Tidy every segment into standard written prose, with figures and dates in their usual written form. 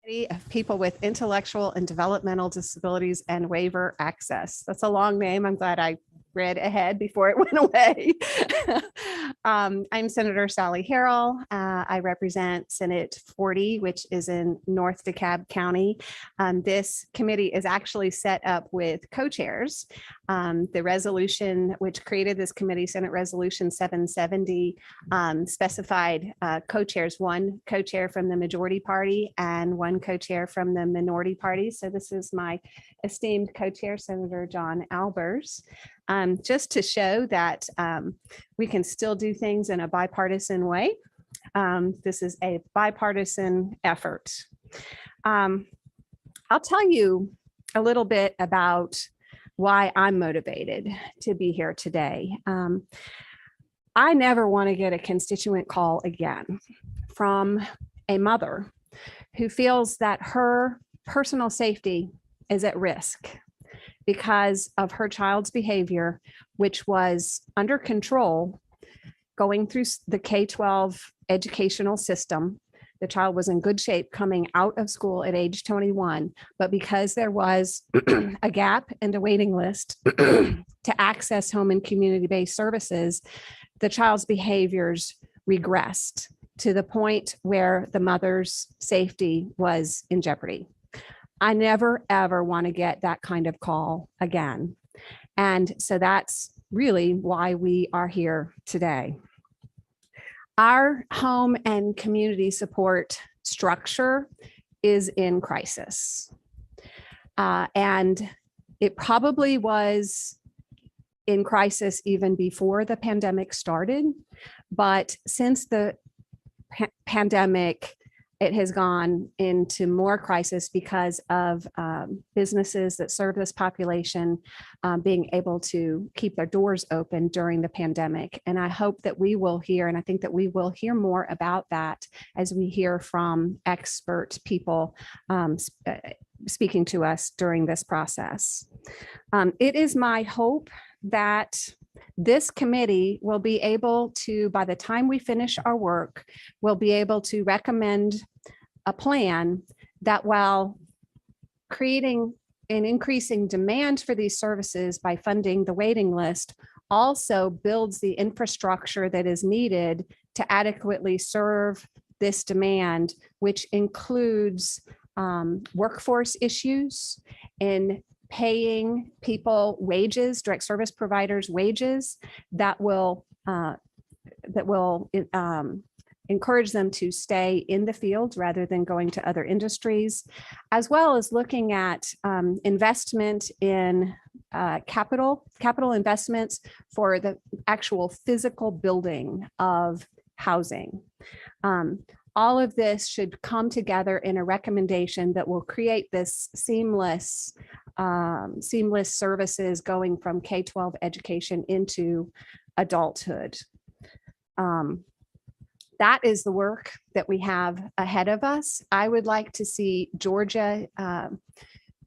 Of people with intellectual and developmental disabilities and waiver access. That's a long name. I'm glad I read ahead before it went away. I'm Senator Sally Harrell. I represent Senate 40, which is in North DeKalb County. This committee is actually set up with co-chairs. The resolution which created this committee, Senate Resolution 770, specified co-chairs, one co-chair from the majority party and one co-chair from the minority party. So this is my esteemed co-chair, Senator John Albers. Just to show that we can still do things in a bipartisan way. This is a bipartisan effort. I'll tell you a little bit about why I'm motivated to be here today. I never want to get a constituent call again from a mother who feels that her personal safety is at risk because of her child's behavior, which was under control going through the K-12 educational system. The child was in good shape coming out of school at age 21, but because there was a gap in the waiting list to access home and community-based services, the child's behaviors regressed to the point where the mother's safety was in jeopardy. I never, ever want to get that kind of call again. And so that's really why we are here today. Our home and community support structure is in crisis. And it probably was in crisis even before the pandemic started. But since the pandemic, it has gone into more crisis because of businesses that serve this population being able to keep their doors open during the pandemic. And I hope that we will hear, and I think that we will hear more about that as we hear from expert people speaking to us during this process. It is my hope that this committee will be able to, by the time we finish our work, will be able to recommend a plan that, while creating and increasing demand for these services by funding the waiting list, also builds the infrastructure that is needed to adequately serve this demand, which includes workforce issues in paying people wages, direct service providers wages that will encourage them to stay in the field rather than going to other industries, as well as looking at investment in capital investments for the actual physical building of housing. All of this should come together in a recommendation that will create this seamless services going from K-12 education into adulthood. That is the work that we have ahead of us. I would like to see Georgia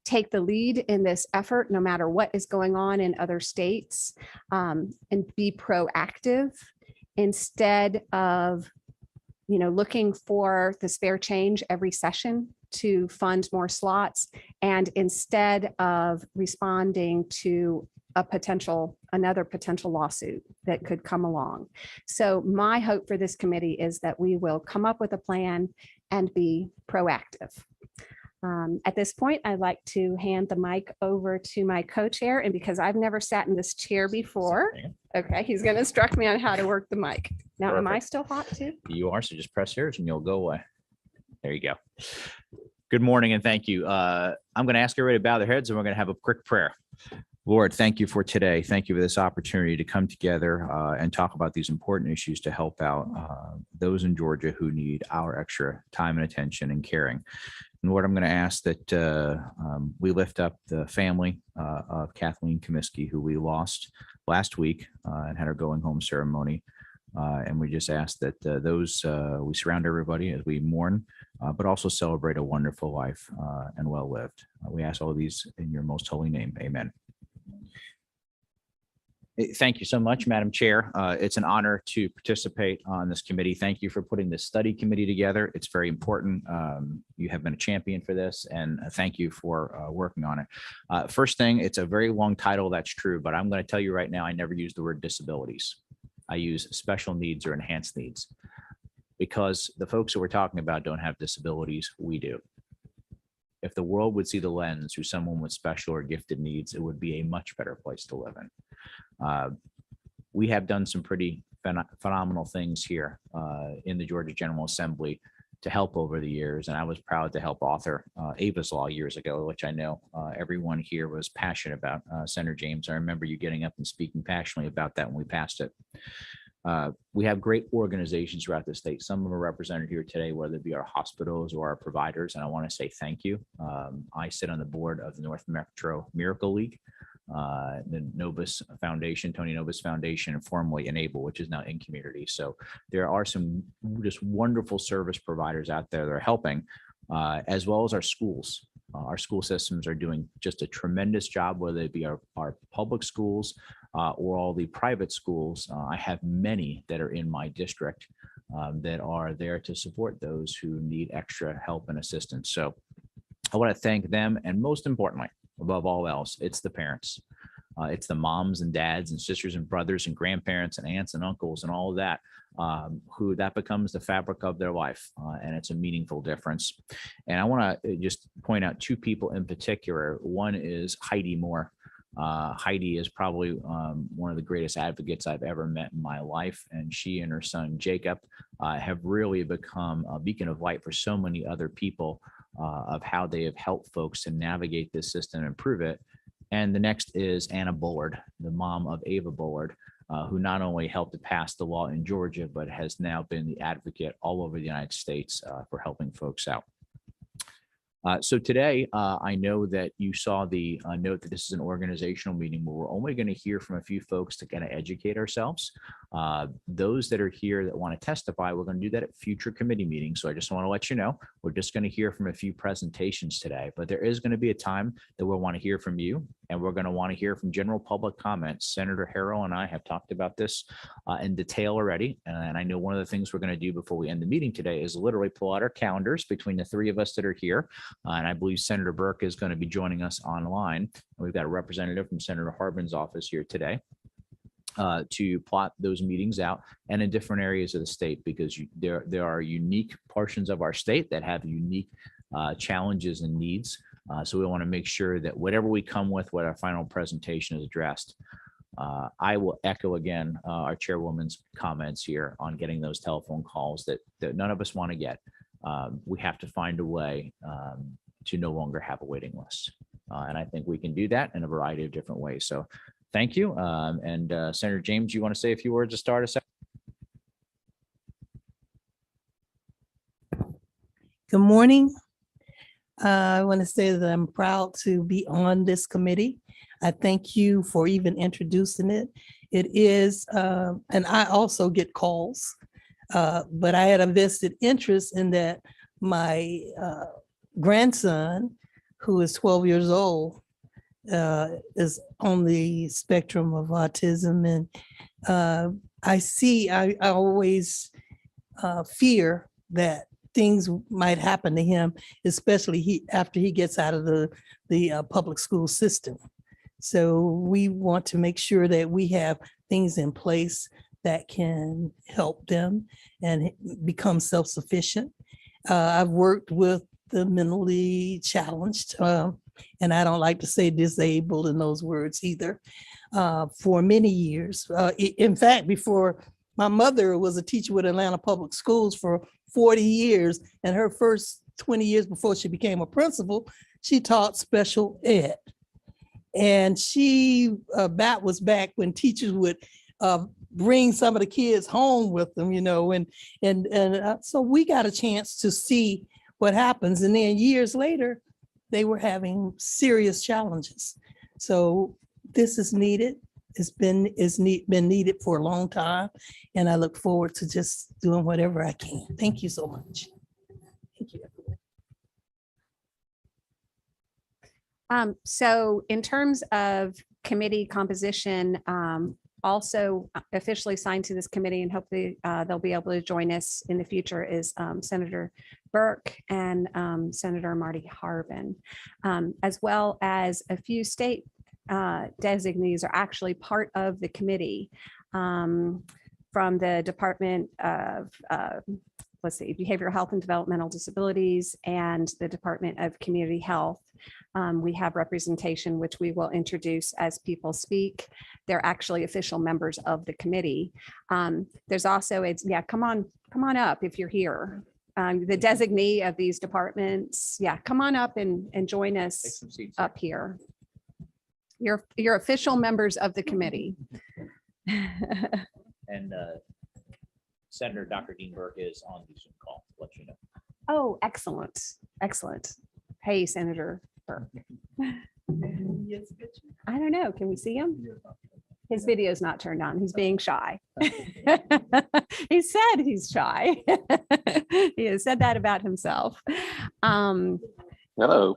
take the lead in this effort, no matter what is going on in other states, and be proactive instead of looking for the spare change every session to fund more slots, and instead of responding to another potential lawsuit that could come along. So my hope for this committee is that we will come up with a plan and be proactive. At this point, I'd like to hand the mic over to my co-chair, and because I've never sat in this chair before, okay, he's going to instruct me on how to work the mic. Now, Perfect. Am I still hot too? You are, so just press yours and you'll go away. There you go. Good morning and thank you. I'm going to ask everybody to bow their heads and we're going to have a quick prayer. Lord, thank you for today. Thank you for this opportunity to come together and talk about these important issues to help out those in Georgia who need our extra time and attention and caring. And Lord, I'm going to ask that we lift up the family of Kathleen Comiskey, who we lost last week and had our going home ceremony. And we just ask that we surround everybody as we mourn, but also celebrate a wonderful life and well lived. We ask all of these in your most holy name. Amen. Thank you so much, Madam Chair. It's an honor to participate on this committee. Thank you for putting this study committee together. It's very important. You have been a champion for this, and thank you for working on it. First thing, it's a very long title, that's true, but I'm going to tell you right now, I never use the word disabilities. I use special needs or enhanced needs, because the folks that we're talking about don't have disabilities, we do. If the world would see the lens through someone with special or gifted needs, it would be a much better place to live in. We have done some pretty phenomenal things here in the Georgia General Assembly to help over the years. And I was proud to help author Ava's Law years ago, which I know everyone here was passionate about. Senator James, I remember you getting up and speaking passionately about that when we passed it. We have great organizations throughout the state. Some of them are represented here today, whether it be our hospitals or our providers. And I want to say thank you. I sit on the board of the North Metro Miracle League, the Novus Foundation, Tony Novus Foundation, and formerly Enable, which is now in community. So there are some just wonderful service providers out there that are helping, as well as our schools. Our school systems are doing just a tremendous job, whether it be our public schools or all the private schools. I have many that are in my district that are there to support those who need extra help and assistance. So I want to thank them. And most importantly, above all else, it's the parents. It's the moms and dads and sisters and brothers and grandparents and aunts and uncles and all of that, who that becomes the fabric of their life. And it's a meaningful difference. And I want to just point out two people in particular. One is Heidi Moore. Heidi is probably one of the greatest advocates I've ever met in my life. And she and her son, Jacob, have really become a beacon of light for so many other people of how they have helped folks to navigate this system and improve it. And the next is Anna Bullard, the mom of Ava Bullard, who not only helped to pass the law in Georgia, but has now been the advocate all over the United States for helping folks out. So today, I know that you saw the note that this is an organizational meeting where we're only going to hear from a few folks to kind of educate ourselves. Those that are here that want to testify, we're going to do that at future committee meetings. So I just want to let you know, we're just going to hear from a few presentations today, but there is going to be a time that we'll want to hear from you, and we're going to want to hear from general public comments. Senator Harrell and I have talked about this in detail already. And I know one of the things we're going to do before we end the meeting today is literally pull out our calendars between the three of us that are here. And I believe Senator Burke is going to be joining us online. We've got a representative from Senator Harbin's office here today to plot those meetings out and in different areas of the state, because there are unique portions of our state that have unique challenges and needs. So we want to make sure that whatever we come with, what our final presentation is addressed. I will echo again our chairwoman's comments here on getting those telephone calls that none of us want to get. We have to find a way to no longer have a waiting list. And I think we can do that in a variety of different ways. So thank you. And Senator James, you want to say a few words to start us out? Good morning. I want to say that I'm proud to be on this committee. I thank you for even introducing it. It is, and I also get calls, but I had a vested interest in that my grandson, who is 12 years old, is on the spectrum of autism. And I always fear that things might happen to him, especially after he gets out of the public school system. So we want to make sure that we have things in place that can help them and become self-sufficient. I've worked with the mentally challenged, and I don't like to say disabled in those words either, for many years. In fact, before my mother was a teacher with Atlanta Public Schools for 40 years, and her first 20 years before she became a principal, she taught special ed. And that was back when teachers would bring some of the kids home with them, and so we got a chance to see what happens. And then years later, they were having serious challenges. So this is needed. It's been needed for a long time, and I look forward to just doing whatever I can. Thank you so much. Thank you. So in terms of committee composition, also officially signed to this committee, and hopefully they'll be able to join us in the future, is Senator Burke and Senator Marty Harbin, as well as a few state designees are actually part of the committee from the Department of Behavioral Health and Developmental Disabilities and the Department of Community Health. We have representation, which we will introduce as people speak. They're actually official members of the committee. There's also, come on up if you're here. The designee of these departments, come on up and join Take us some seats. up here. You're official members of the committee. And Senator Dr. Dean Burke is on the Zoom call, to let you know. Oh, excellent. Excellent. Hey, Senator Burke. I don't know. Can we see him? His video's not turned on. He's being shy. He said he's shy. He has said that about himself. Hello.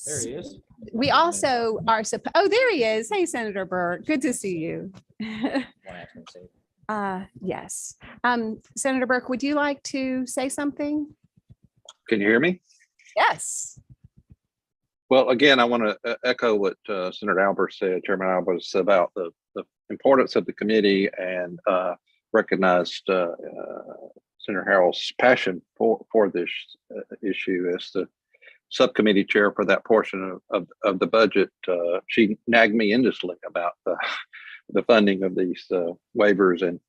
There he is. We also are oh, there he is. Hey, Senator Burke. Good to see you. Want to ask him to say- Yes. Senator Burke, would you like to say something? Can you hear me? Yes. Well, again, I want to echo what Senator Albert said, Chairman Albert said about the importance of the committee, and recognized Senator Harrell's passion for this issue as the subcommittee chair for that portion of the budget. She nagged me endlessly about the funding of these waivers, and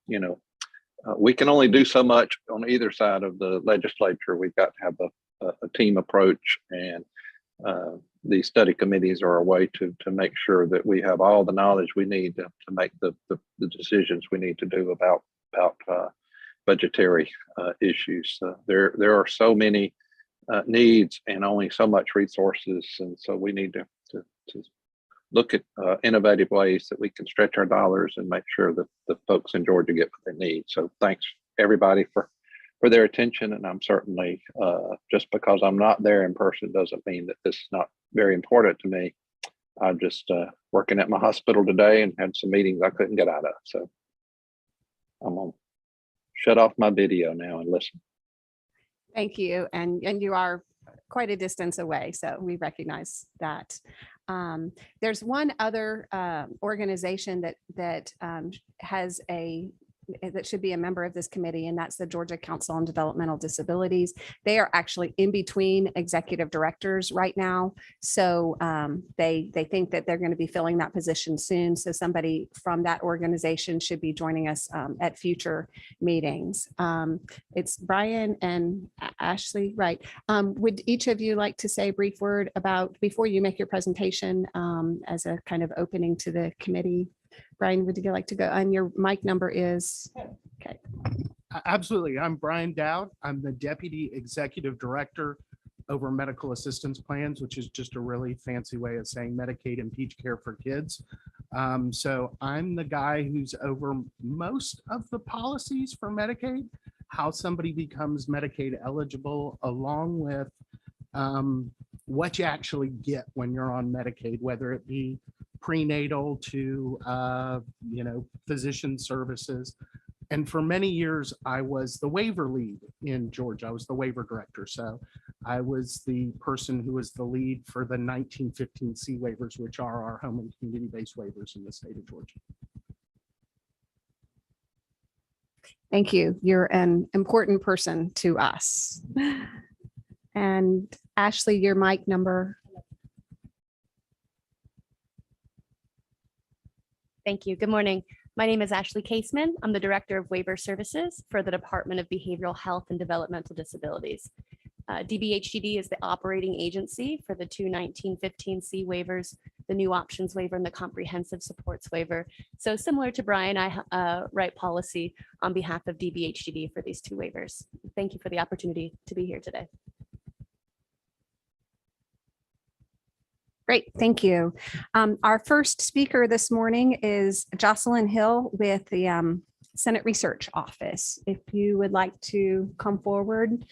we can only do so much on either side of the legislature. We've got to have a team approach, and these study committees are a way to make sure that we have all the knowledge we need to make the decisions we need to do about budgetary issues. There are so many needs and only so much resources, and so we need to look at innovative ways that we can stretch our dollars and make sure that the folks in Georgia get what they need. So thanks everybody for their attention, and I'm certainly, just because I'm not there in person doesn't mean that this is not very important to me. I'm just working at my hospital today and had some meetings I couldn't get out of, so I'm gonna shut off my video now and listen. Thank you. And you are quite a distance away, so we recognize that. There's one other organization that has that should be a member of this committee, and that's the Georgia Council on Developmental Disabilities. They are actually in between executive directors right now. So they think that they're going to be filling that position soon. So somebody from that organization should be joining us at future meetings. It's Brian and Ashley, right? Would each of you like to say a brief word about, before you make your presentation, as a kind of opening to the committee? Brian, would you like to go? And your mic number is, okay. Absolutely. I'm Brian Dowd. I'm the Deputy Executive Director over Medical Assistance Plans, which is just a really fancy way of saying Medicaid and Peach Care for Kids. So I'm the guy who's over most of the policies for Medicaid, how somebody becomes Medicaid eligible, along with what you actually get when you're on Medicaid, whether it be prenatal to physician services. And for many years, I was the waiver lead in Georgia. I was the waiver director. So I was the person who was the lead for the 1915C waivers, which are our home and community-based waivers in the state of Georgia. Thank you. You're an important person to us. And Ashley, your mic number. Thank you. Good morning. My name is Ashley Caseman. I'm the Director of Waiver Services for the Department of Behavioral Health and Developmental Disabilities. DBHDD is the operating agency for the two 1915C waivers, the new options waiver and the comprehensive supports waiver. So similar to Brian, I write policy on behalf of DBHDD for these two waivers. Thank you for the opportunity to be here today. Great, thank you. Our first speaker this morning is Jocelyn Hill with the Senate Research Office. If you would like to come forward,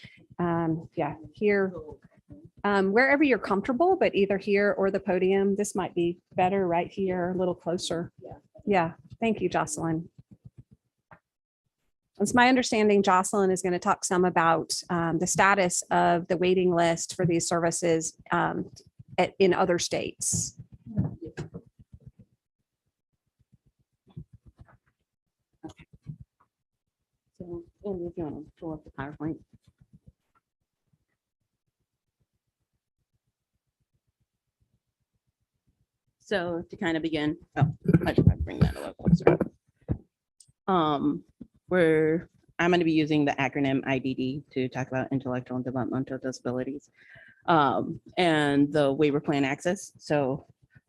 here, wherever you're comfortable, but either here or the podium. This might be better right here, a little closer. Yeah, thank you, Jocelyn. It's my understanding Jocelyn is going to talk some about the status of the waiting list for these services in other states. So, Andy, if you want to pull up the PowerPoint. So to kind of begin, I should probably bring that a little closer. I'm going to be using the acronym IDD to talk about intellectual and developmental disabilities and the waiver plan access. So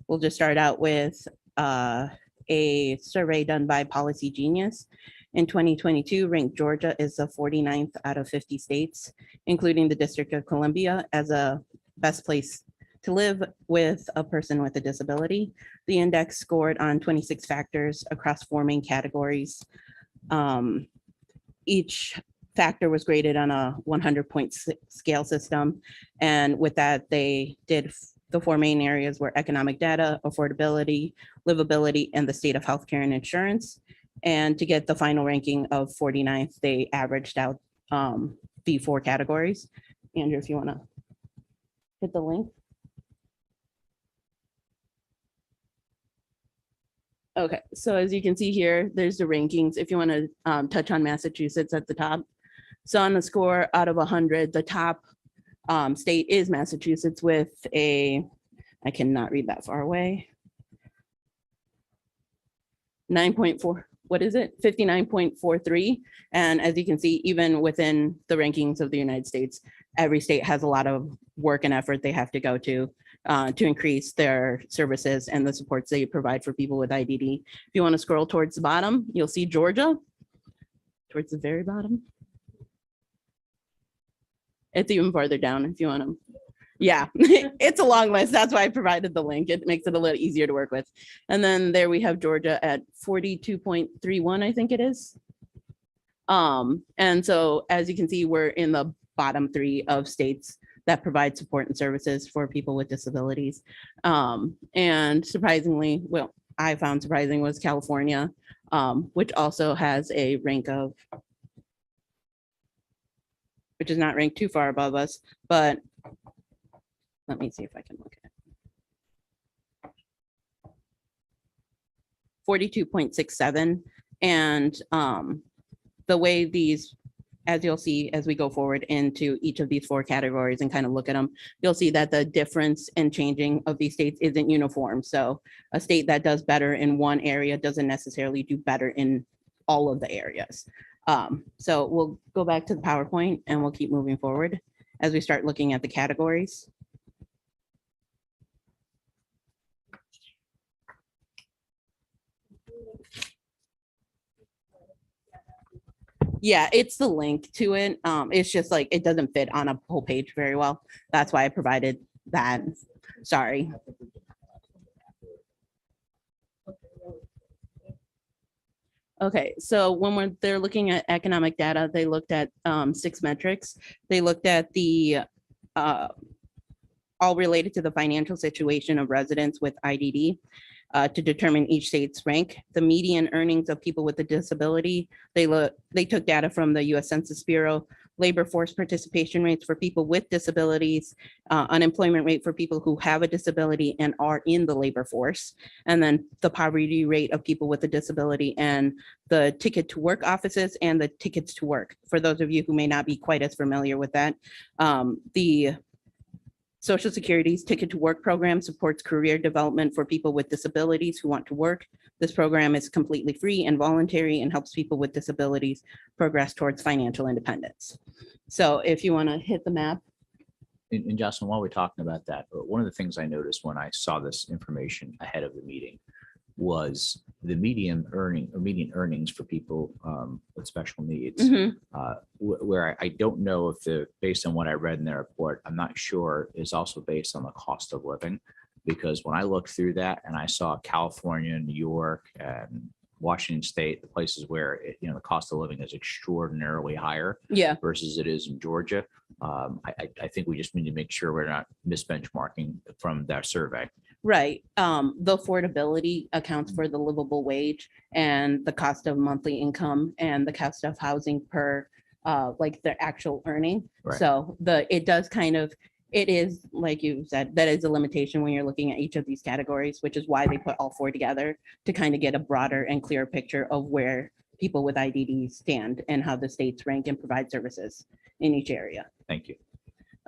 we'll just start out with a survey done by Policy Genius. In 2022, ranked Georgia is the 49th out of 50 states, including the District of Columbia, as a best place to live with a person with a disability. The index scored on 26 factors across 4 main categories. Each factor was graded on a 100-point scale system. And with that, they did the 4 main areas were economic data, affordability, livability, and the state of healthcare and insurance. And to get the final ranking of 49th, they averaged out the 4 categories. Andrew, if you want to hit the link. Okay, so as you can see here, there's the rankings. If you want to touch on Massachusetts at the top. So on the score out of 100, the top state is Massachusetts with a, I cannot read that far away. 9.4, what is it? 59.43. And as you can see, even within the rankings of the United States, every state has a lot of work and effort they have to go to increase their services and the supports they provide for people with IDD. If you want to scroll towards the bottom, you'll see Georgia towards the very bottom. It's even farther down if you want to. Yeah, it's a long list. That's why I provided the link. It makes it a little easier to work with. And then there we have Georgia at 42.31, I think it is. And so as you can see, we're in the bottom 3 of states that provide support and services for people with disabilities. And surprisingly, well, I found surprising was California, which also has a rank of, which is not ranked too far above us, but let me see if I can look at it. 42.67. And the way these, as you'll see, as we go forward into each of these 4 categories and kind of look at them, you'll see that the difference in changing of these states isn't uniform. So a state that does better in one area doesn't necessarily do better in all of the areas. So we'll go back to the PowerPoint and we'll keep moving forward as we start looking at the categories. Yeah, it's the link to it. It's just like, it doesn't fit on a whole page very well. That's why I provided that. Sorry. Okay, so when they're looking at economic data, they looked at 6 metrics. They looked at the all related to the financial situation of residents with IDD. To determine each state's rank. The median earnings of people with a disability, they took data from the US Census Bureau, labor force participation rates for people with disabilities, unemployment rate for people who have a disability and are in the labor force, and then the poverty rate of people with a disability and the ticket to work offices and the tickets to work. For those of you who may not be quite as familiar with that, the Social Security's Ticket to Work program supports career development for people with disabilities who want to work. This program is completely free and voluntary and helps people with disabilities progress towards financial independence. So if you want to hit the map. And Jocelyn, while we're talking about that, one of the things I noticed when I saw this information ahead of the meeting was the median earnings for people with special needs, where I don't know if based on what I read in their report, I'm not sure is also based on the cost of living, because when I looked through that and I saw California, New York, and Washington State, the places where the cost of living is extraordinarily higher versus it is in Georgia. I think we just need to make sure we're not misbenchmarking from that survey. Right. The affordability accounts for the livable wage and the cost of monthly income and the cost of housing per like the actual earning. Right. So it does kind of, it is, like you said, that is a limitation when you're looking at each of these categories, which is why they put all four together to kind of get a broader and clearer picture of where people with IDD stand and how the states rank and provide services in each area. Thank you.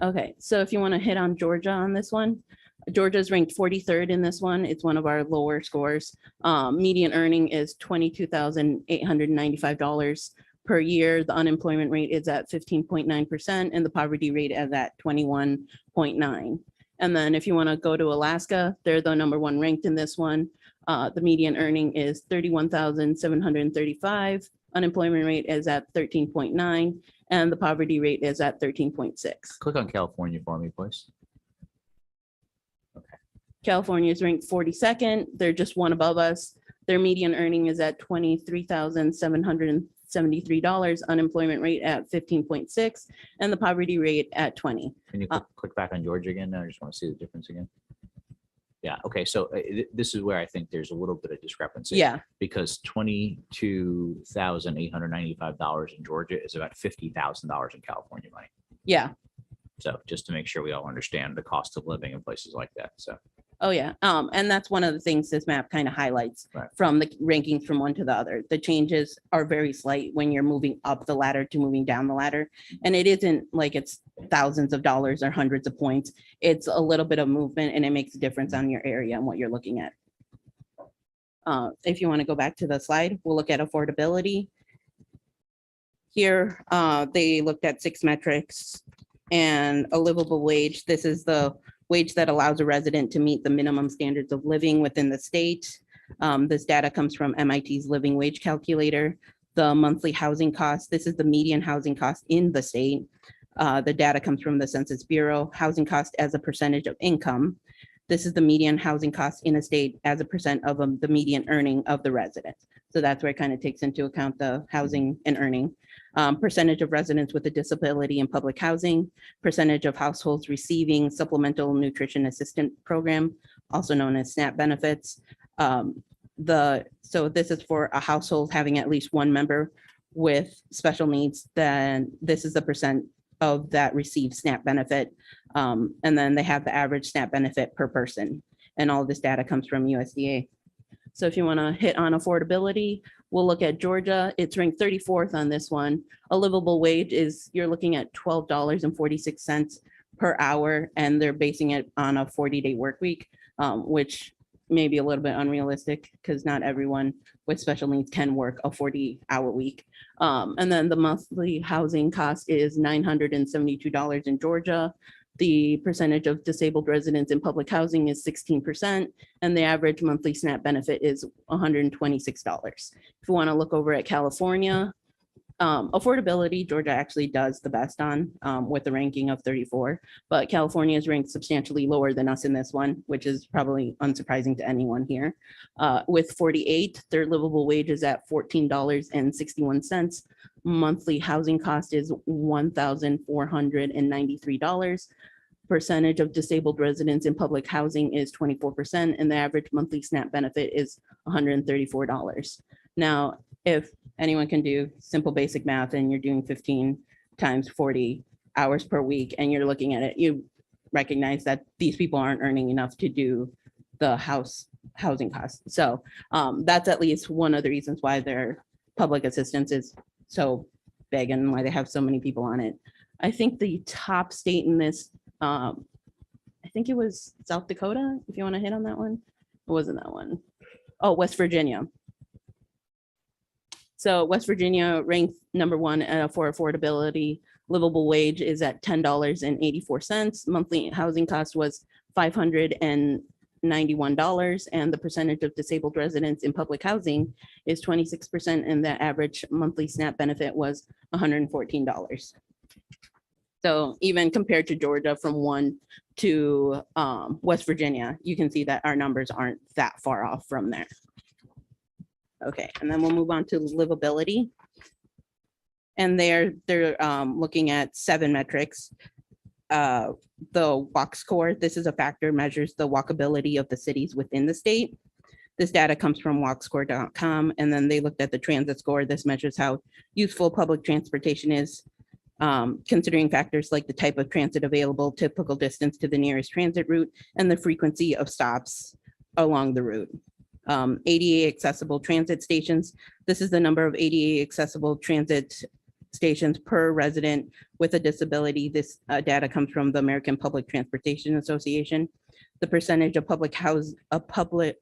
Okay, so if you want to hit on Georgia on this one, Georgia's ranked 43rd in this one. It's one of our lower scores. Median earning is $22,895 per year. The unemployment rate is at 15.9% and the poverty rate is at 21.9. And then if you want to go to Alaska, they're the number one ranked in this one. The median earning is 31,735. Unemployment rate is at 13.9 and the poverty rate is at 13.6. Click on California for me, please. California is ranked 42nd. They're just one above us. Their median earning is at $23,773. Unemployment rate at 15.6 and the poverty rate at 20. Can you click back on Georgia again? I just want to see the difference again. Yeah, okay, so this is where I think there's a little bit of discrepancy. Yeah, Because $22,895 in Georgia is about $50,000 in California money. yeah. So just to make sure we all understand the cost of living in places like that. So, Oh, yeah. And that's one of the things this map kind of highlights Right. from the rankings from one to the other. The changes are very slight when you're moving up the ladder to moving down the ladder. And it isn't like it's thousands of dollars or hundreds of points. It's a little bit of movement and it makes a difference on your area and what you're looking at. If you want to go back to the slide, we'll look at affordability. Here, they looked at 6 metrics and a livable wage. This is the wage that allows a resident to meet the minimum standards of living within the state. This data comes from MIT's living wage calculator. The monthly housing cost, this is the median housing cost in the state. The data comes from the Census Bureau. Housing cost as a percentage of income. This is the median housing cost in a state as a percent of the median earning of the resident. So that's where it kind of takes into account the housing and earning. Percentage of residents with a disability in public housing, percentage of households receiving supplemental nutrition assistance program, also known as SNAP benefits. So this is for a household having at least one member with special needs, then this is the percent of that receives SNAP benefit. And then they have the average SNAP benefit per person. And all this data comes from USDA. So if you want to hit on affordability, we'll look at Georgia. It's ranked 34th on this one. A livable wage is, you're looking at $12.46 per hour, and they're basing it on a 40-day work week, which may be a little bit unrealistic because not everyone with special needs can work a 40-hour week. And then the monthly housing cost is $972 in Georgia. The percentage of disabled residents in public housing is 16%, and the average monthly SNAP benefit is $126. If you want to look over at California, affordability, Georgia actually does the best on with the ranking of 34, but California is ranked substantially lower than us in this one, which is probably unsurprising to anyone here. With 48, their livable wage is at $14.61. Monthly housing cost is $1,493. Percentage of disabled residents in public housing is 24%, and the average monthly SNAP benefit is $134. Now, if anyone can do simple basic math and you're doing 15 times 40 hours per week and you're looking at it, you recognize that these people aren't earning enough to do the housing costs. So that's at least one of the reasons why their public assistance is so big and why they have so many people on it. I think the top state in this, I think it was South Dakota, if you want to hit on that one. It wasn't that one. Oh, West Virginia. So West Virginia ranked number 1 for affordability. Livable wage is at $10.84. Monthly housing cost was $591, and the percentage of disabled residents in public housing is 26%, and the average monthly SNAP benefit was $114. So even compared to Georgia from 1 to West Virginia, you can see that our numbers aren't that far off from there. Okay, and then we'll move on to livability. And they're looking at 7 metrics. the walk score. This is a factor measures the walkability of the cities within the state. This data comes from walkscore.com, and then they looked at the transit score. This measures how useful public transportation is, considering factors like the type of transit available, typical distance to the nearest transit route, and the frequency of stops along the route. ADA accessible transit stations. This is the number of ADA accessible transit stations per resident with a disability. This data comes from the American Public Transportation Association. The percentage of the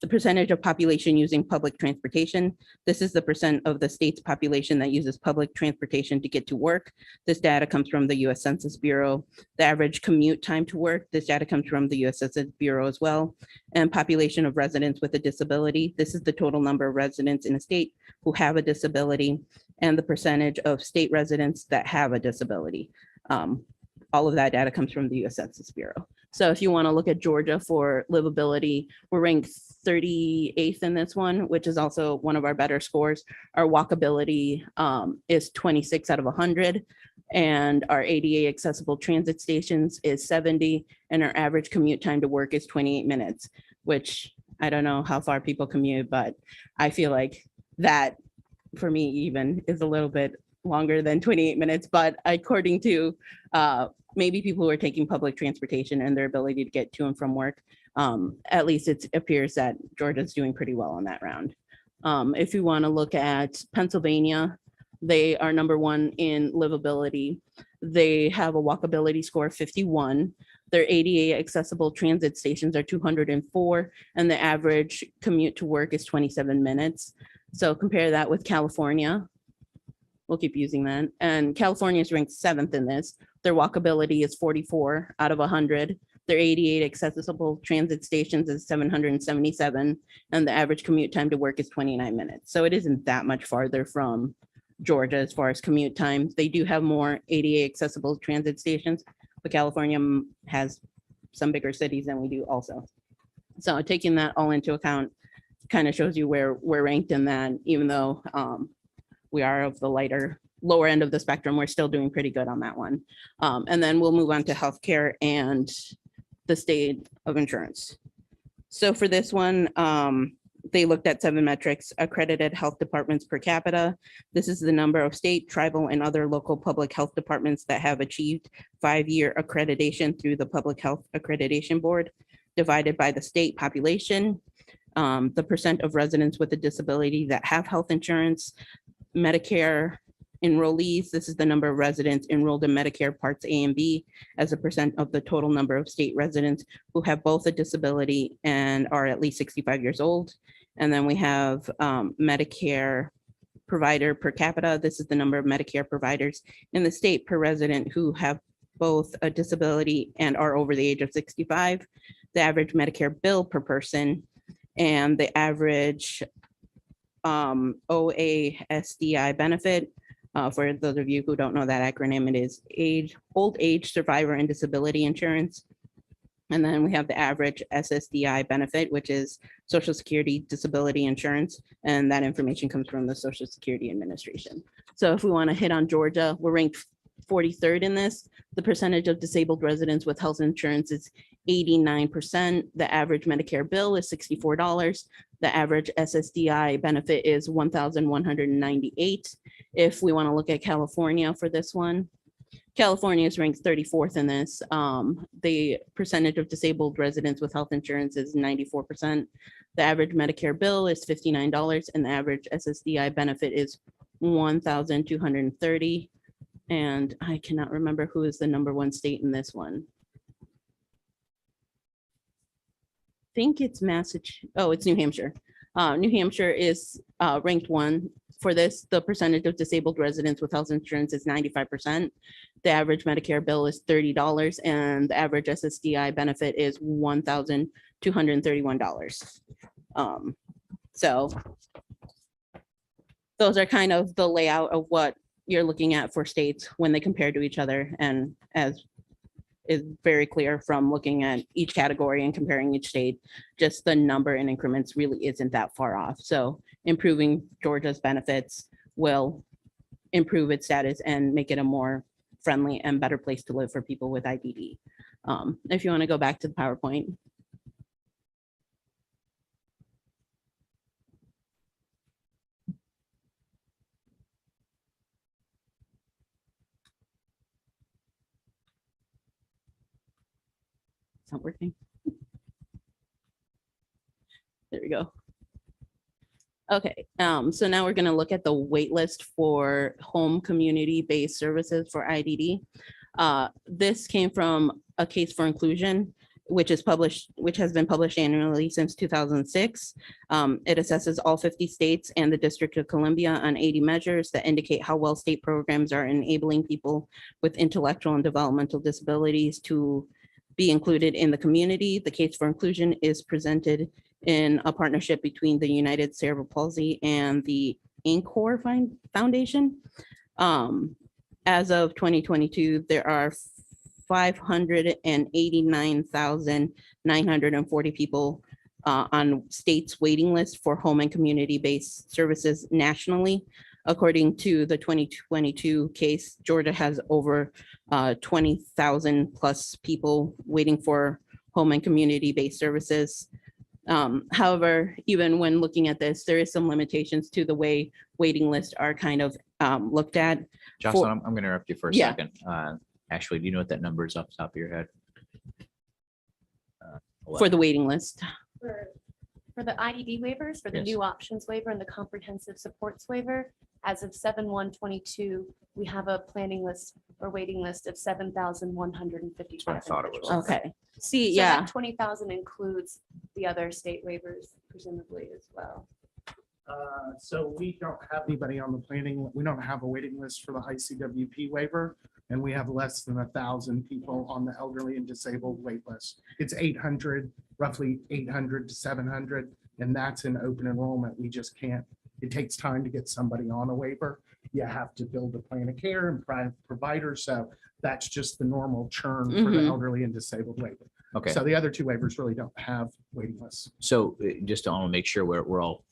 percentage of population using public transportation. This is the percent of the state's population that uses public transportation to get to work. This data comes from the US Census Bureau. The average commute time to work. This data comes from the US Census Bureau as well. And population of residents with a disability. This is the total number of residents in a state who have a disability and the percentage of state residents that have a disability. All of that data comes from the US Census Bureau. So if you want to look at Georgia for livability, we're ranked 38th in this one, which is also one of our better scores. Our walkability is 26 out of 100, and our ADA accessible transit stations is 70, and our average commute time to work is 28 minutes, which I don't know how far people commute, but I feel like that for me even is a little bit longer than 28 minutes, but according to maybe people who are taking public transportation and their ability to get to and from work, at least it appears that Georgia's doing pretty well on that round. If you want to look at Pennsylvania, they are number 1 in livability. They have a walkability score of 51. Their ADA accessible transit stations are 204, and the average commute to work is 27 minutes. So compare that with California. We'll keep using that. And California is ranked 7th in this. Their walkability is 44 out of 100. Their 88 accessible transit stations is 777. And the average commute time to work is 29 minutes. So it isn't that much farther from Georgia as far as commute time. They do have more ADA accessible transit stations, but California has some bigger cities than we do also. So taking that all into account kind of shows you where we're ranked in that, even though we are of the lower end of the spectrum, we're still doing pretty good on that one. And then we'll move on to healthcare and the state of insurance. So for this one, they looked at 7 metrics: accredited health departments per capita. This is the number of state, tribal, and other local public health departments that have achieved 5-year accreditation through the Public Health Accreditation Board, divided by the state population, the percent of residents with a disability that have health insurance, Medicare enrollees. This is the number of residents enrolled in Medicare Parts A and B as a percent of the total number of state residents who have both a disability and are at least 65 years old. And then we have Medicare provider per capita. This is the number of Medicare providers in the state per resident who have both a disability and are over the age of 65. The average Medicare bill per person, and the average OASDI benefit. For those of you who don't know that acronym, it is old age survivor and disability insurance. And then we have the average SSDI benefit, which is Social Security Disability Insurance. And that information comes from the Social Security Administration. So if we want to hit on Georgia, we're ranked 43rd in this. The percentage of disabled residents with health insurance is 89%. The average Medicare bill is $64. The average SSDI benefit is $1,198. If we want to look at California for this one, California is ranked 34th in this. The percentage of disabled residents with health insurance is 94%. The average Medicare bill is $59, and the average SSDI benefit is $1,230. And I cannot remember who is the number 1 state in this one. I think it's Massachusetts. Oh, it's New Hampshire. New Hampshire is ranked 1 for this. The percentage of disabled residents with health insurance is 95%. The average Medicare bill is $30, and the average SSDI benefit is $1,231. So those are kind of the layout of what you're looking at for states when they compare to each other. And as is very clear from looking at each category and comparing each state, just the number in increments really isn't that far off. So improving Georgia's benefits will improve its status and make it a more friendly and better place to live for people with IDD. If you want to go back to the PowerPoint. It's not working. There we go. Okay, so now we're going to look at the wait list for home community-based services for IDD. This came from a case for inclusion, which has been published annually since 2006. It assesses all 50 states and the District of Columbia on 80 measures that indicate how well state programs are enabling people with intellectual and developmental disabilities to be included in the community. The case for inclusion is presented in a partnership between the United Cerebral Palsy and the INCOR Foundation. As of 2022, there are 589,940 people on states waiting list for home and community-based services nationally. According to the 2022 case, Georgia has over 20,000 plus people waiting for home and community-based services. However, even when looking at this, there is some limitations to the way waiting lists are kind of looked at. Jocelyn, I'm going to interrupt you for a Yeah. second. Actually, do you know what that number is off the top of your head? For the waiting list. For the IDD waivers, for the Yes. new options waiver and the comprehensive supports waiver, as of 7/1/22, we have a planning list or waiting list of 7,155. That's what I thought it was. Okay, see, So yeah, that 20,000 includes the other state waivers presumably as well. So we don't have anybody on the planning, we don't have a waiting list for the ICWP waiver, and we have less than 1,000 people on the elderly and disabled wait list. It's 800, roughly 800 to 700, and that's in open enrollment. We just can't, it takes time to get somebody on a waiver. You have to build a plan of care and provider, so that's just the normal churn for the Mhm. elderly and disabled waiver. Okay, So the other two waivers really don't have waiting lists. so just to make sure we're all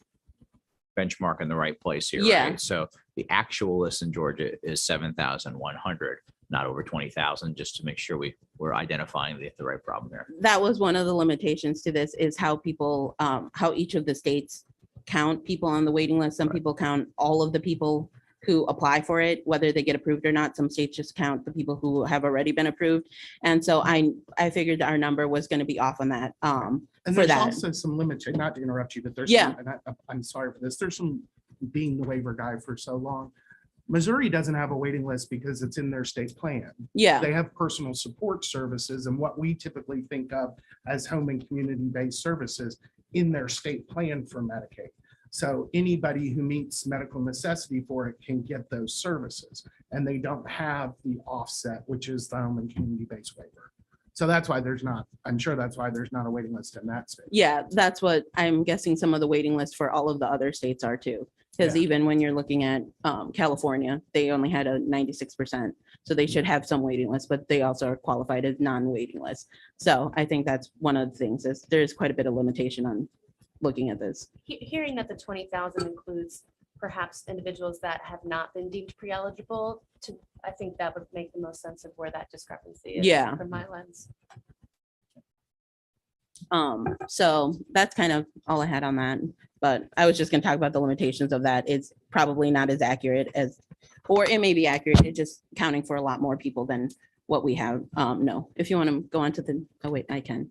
benchmarking the right place here. Yeah. Right? So the actual list in Georgia is 7,100, not over 20,000, just to make sure we're identifying the right problem there. that was one of the limitations to this is how people, how each of the states count people on the waiting list. Some Right. people count all of the people who apply for it, whether they get approved or not. Some states just count the people who have already been approved. And so I figured our number was going to be off on that. And For there's that. also some limits, not to interrupt you, but there's. Yeah. some- and I'm sorry for this. There's some, being the waiver guy for so long. Missouri doesn't have a waiting list because it's in their state plan. Yeah, They have personal support services and what we typically think of as home and community-based services in their state plan for Medicaid. So anybody who meets medical necessity for it can get those services, and they don't have the offset, which is the home and community-based waiver. So that's why there's not, I'm sure that's why there's not a waiting list in that state. yeah, that's what I'm guessing some of the waiting lists for all of the other states are too. Because Yeah. even when you're looking at California, they only had a 96%. So they should have some waiting list, but they also are qualified as non-waiting list. So I think that's one of the things is there's quite a bit of limitation on looking at this. Hearing that the 20,000 includes perhaps individuals that have not been deemed pre-eligible to, I think that would make the most sense of where that discrepancy is. Yeah. From my lens. So that's kind of all I had on that, but I was just gonna talk about the limitations of that. It's probably not as accurate as, or it may be accurate, it's just counting for a lot more people than what we have. No, if you want to go on to the, oh wait, I can.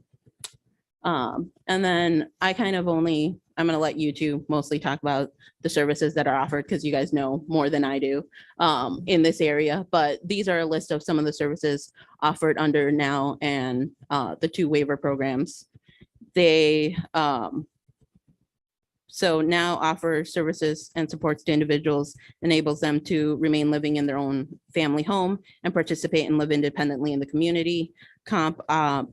And then I kind of only, I'm gonna let you two mostly talk about the services that are offered, because you guys know more than I do in this area, but these are a list of some of the services offered under now and the two waiver programs. They so now offer services and supports to individuals, enables them to remain living in their own family home and participate and live independently in the community. Comp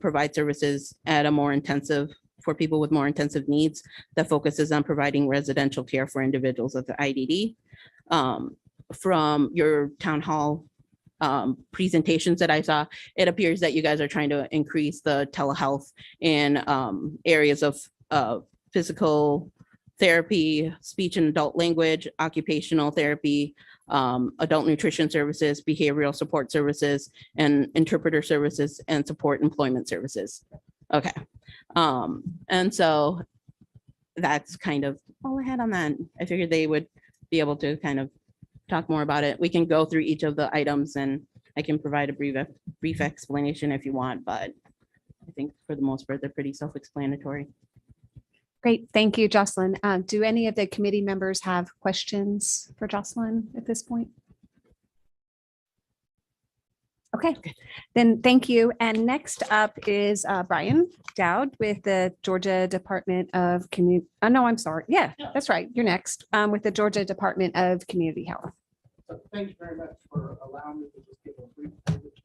provide services at a more intensive, for people with more intensive needs that focuses on providing residential care for individuals with the IDD. From your town hall presentations that I saw, it appears that you guys are trying to increase the telehealth in areas of physical therapy, speech and adult language, occupational therapy, adult nutrition services, behavioral support services, and interpreter services and support employment services. Okay. And so that's kind of all I had on that. I figured they would be able to kind of talk more about it. We can go through each of the items and I can provide a brief explanation if you want, but I think for the most part, they're pretty self-explanatory. Great. Thank you, Jocelyn. Do any of the committee members have questions for Jocelyn at this point? Okay, then thank you. And next up is Brian Dowd with the Georgia Department of Community. Oh, no, I'm sorry. Yeah, that's right. You're next with the Georgia Department of Community Health. So thank you very much for allowing me to just give a brief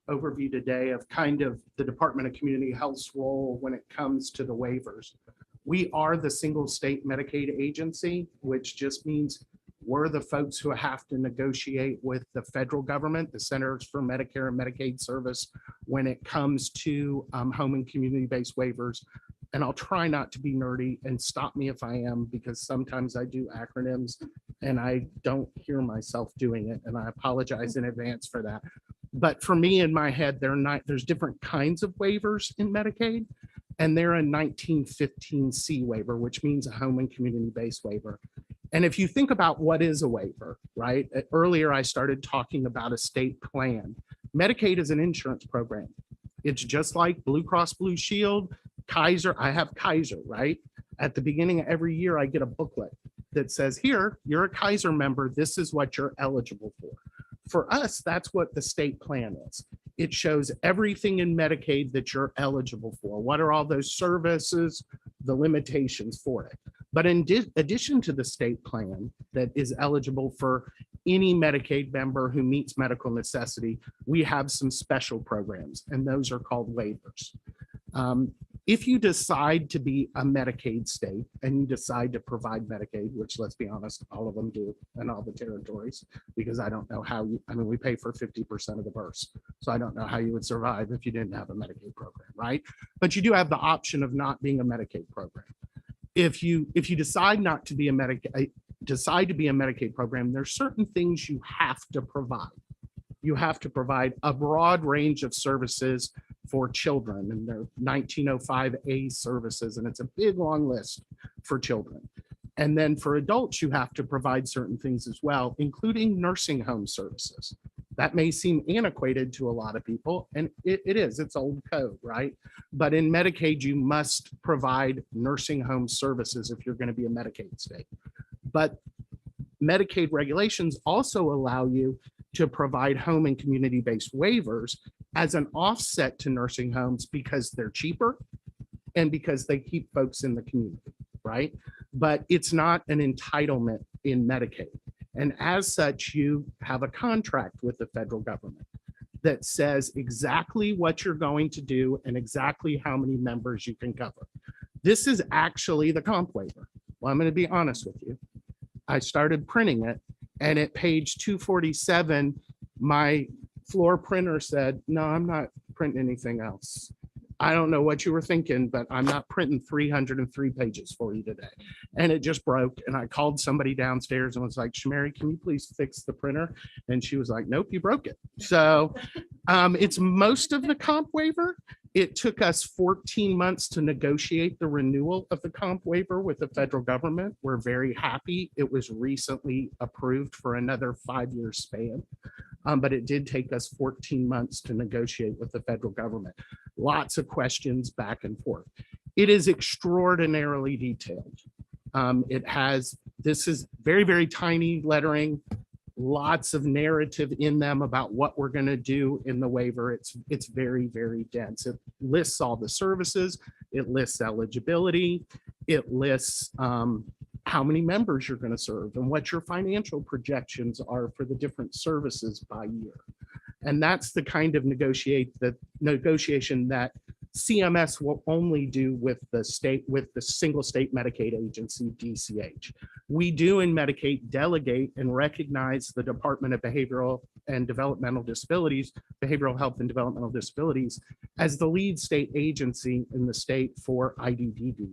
overview today of kind of the Department of Community Health's role when it comes to the waivers. We are the single state Medicaid agency, which just means we're the folks who have to negotiate with the federal government, the Centers for Medicare and Medicaid Service, when it comes to home and community-based waivers. And I'll try not to be nerdy, and stop me if I am, because sometimes I do acronyms and I don't hear myself doing it, and I apologize in advance for that. But for me, in my head, there's different kinds of waivers in Medicaid, and they're a 1915C waiver, which means a home and community-based waiver. And if you think about what is a waiver, right? Earlier, I started talking about a state plan. Medicaid is an insurance program. It's just like Blue Cross Blue Shield, Kaiser. I have Kaiser, right? At the beginning of every year, I get a booklet that says, here, you're a Kaiser member. This is what you're eligible for. For us, that's what the state plan is. It shows everything in Medicaid that you're eligible for. What are all those services, the limitations for it? But in addition to the state plan that is eligible for any Medicaid member who meets medical necessity, we have some special programs, and those are called waivers. If you decide to be a Medicaid state and you decide to provide Medicaid, which, let's be honest, all of them do, and all the territories, because I don't know how you, I mean, we pay for 50% of the births. So I don't know how you would survive if you didn't have a Medicaid program, right? But you do have the option of not being a Medicaid program. If you decide not to be a Medicaid program, there's certain things you have to provide. You have to provide a broad range of services for children, and they're 1905A services, and it's a big long list for children. And then for adults, you have to provide certain things as well, including nursing home services. That may seem antiquated to a lot of people, and it is, it's old code, right? But in Medicaid, you must provide nursing home services if you're going to be a Medicaid state. But Medicaid regulations also allow you to provide home and community-based waivers as an offset to nursing homes because they're cheaper and because they keep folks in the community, right? But it's not an entitlement in Medicaid. And as such, you have a contract with the federal government that says exactly what you're going to do and exactly how many members you can cover. This is actually the comp waiver. Well, I'm going to be honest with you. I started printing it, and at page 247, my floor printer said, no, I'm not printing anything else. I don't know what you were thinking, but I'm not printing 303 pages for you today. And it just broke. And I called somebody downstairs and was like, Shamari, can you please fix the printer? And she was like, nope, you broke it. So it's most of the comp waiver. It took us 14 months to negotiate the renewal of the comp waiver with the federal government. We're very happy. It was recently approved for another 5-year span. But it did take us 14 months to negotiate with the federal government. Lots of questions back and forth. It is extraordinarily detailed. This is very, very tiny lettering, lots of narrative in them about what we're going to do in the waiver. It's very, very dense. It lists all the services. It lists eligibility. It lists how many members you're going to serve and what your financial projections are for the different services by year. And that's the kind of negotiation that CMS will only do with the single state Medicaid agency, DCH. We do in Medicaid delegate and recognize the Department of Behavioral and Developmental Disabilities, Behavioral Health and Developmental Disabilities, as the lead state agency in the state for IDD.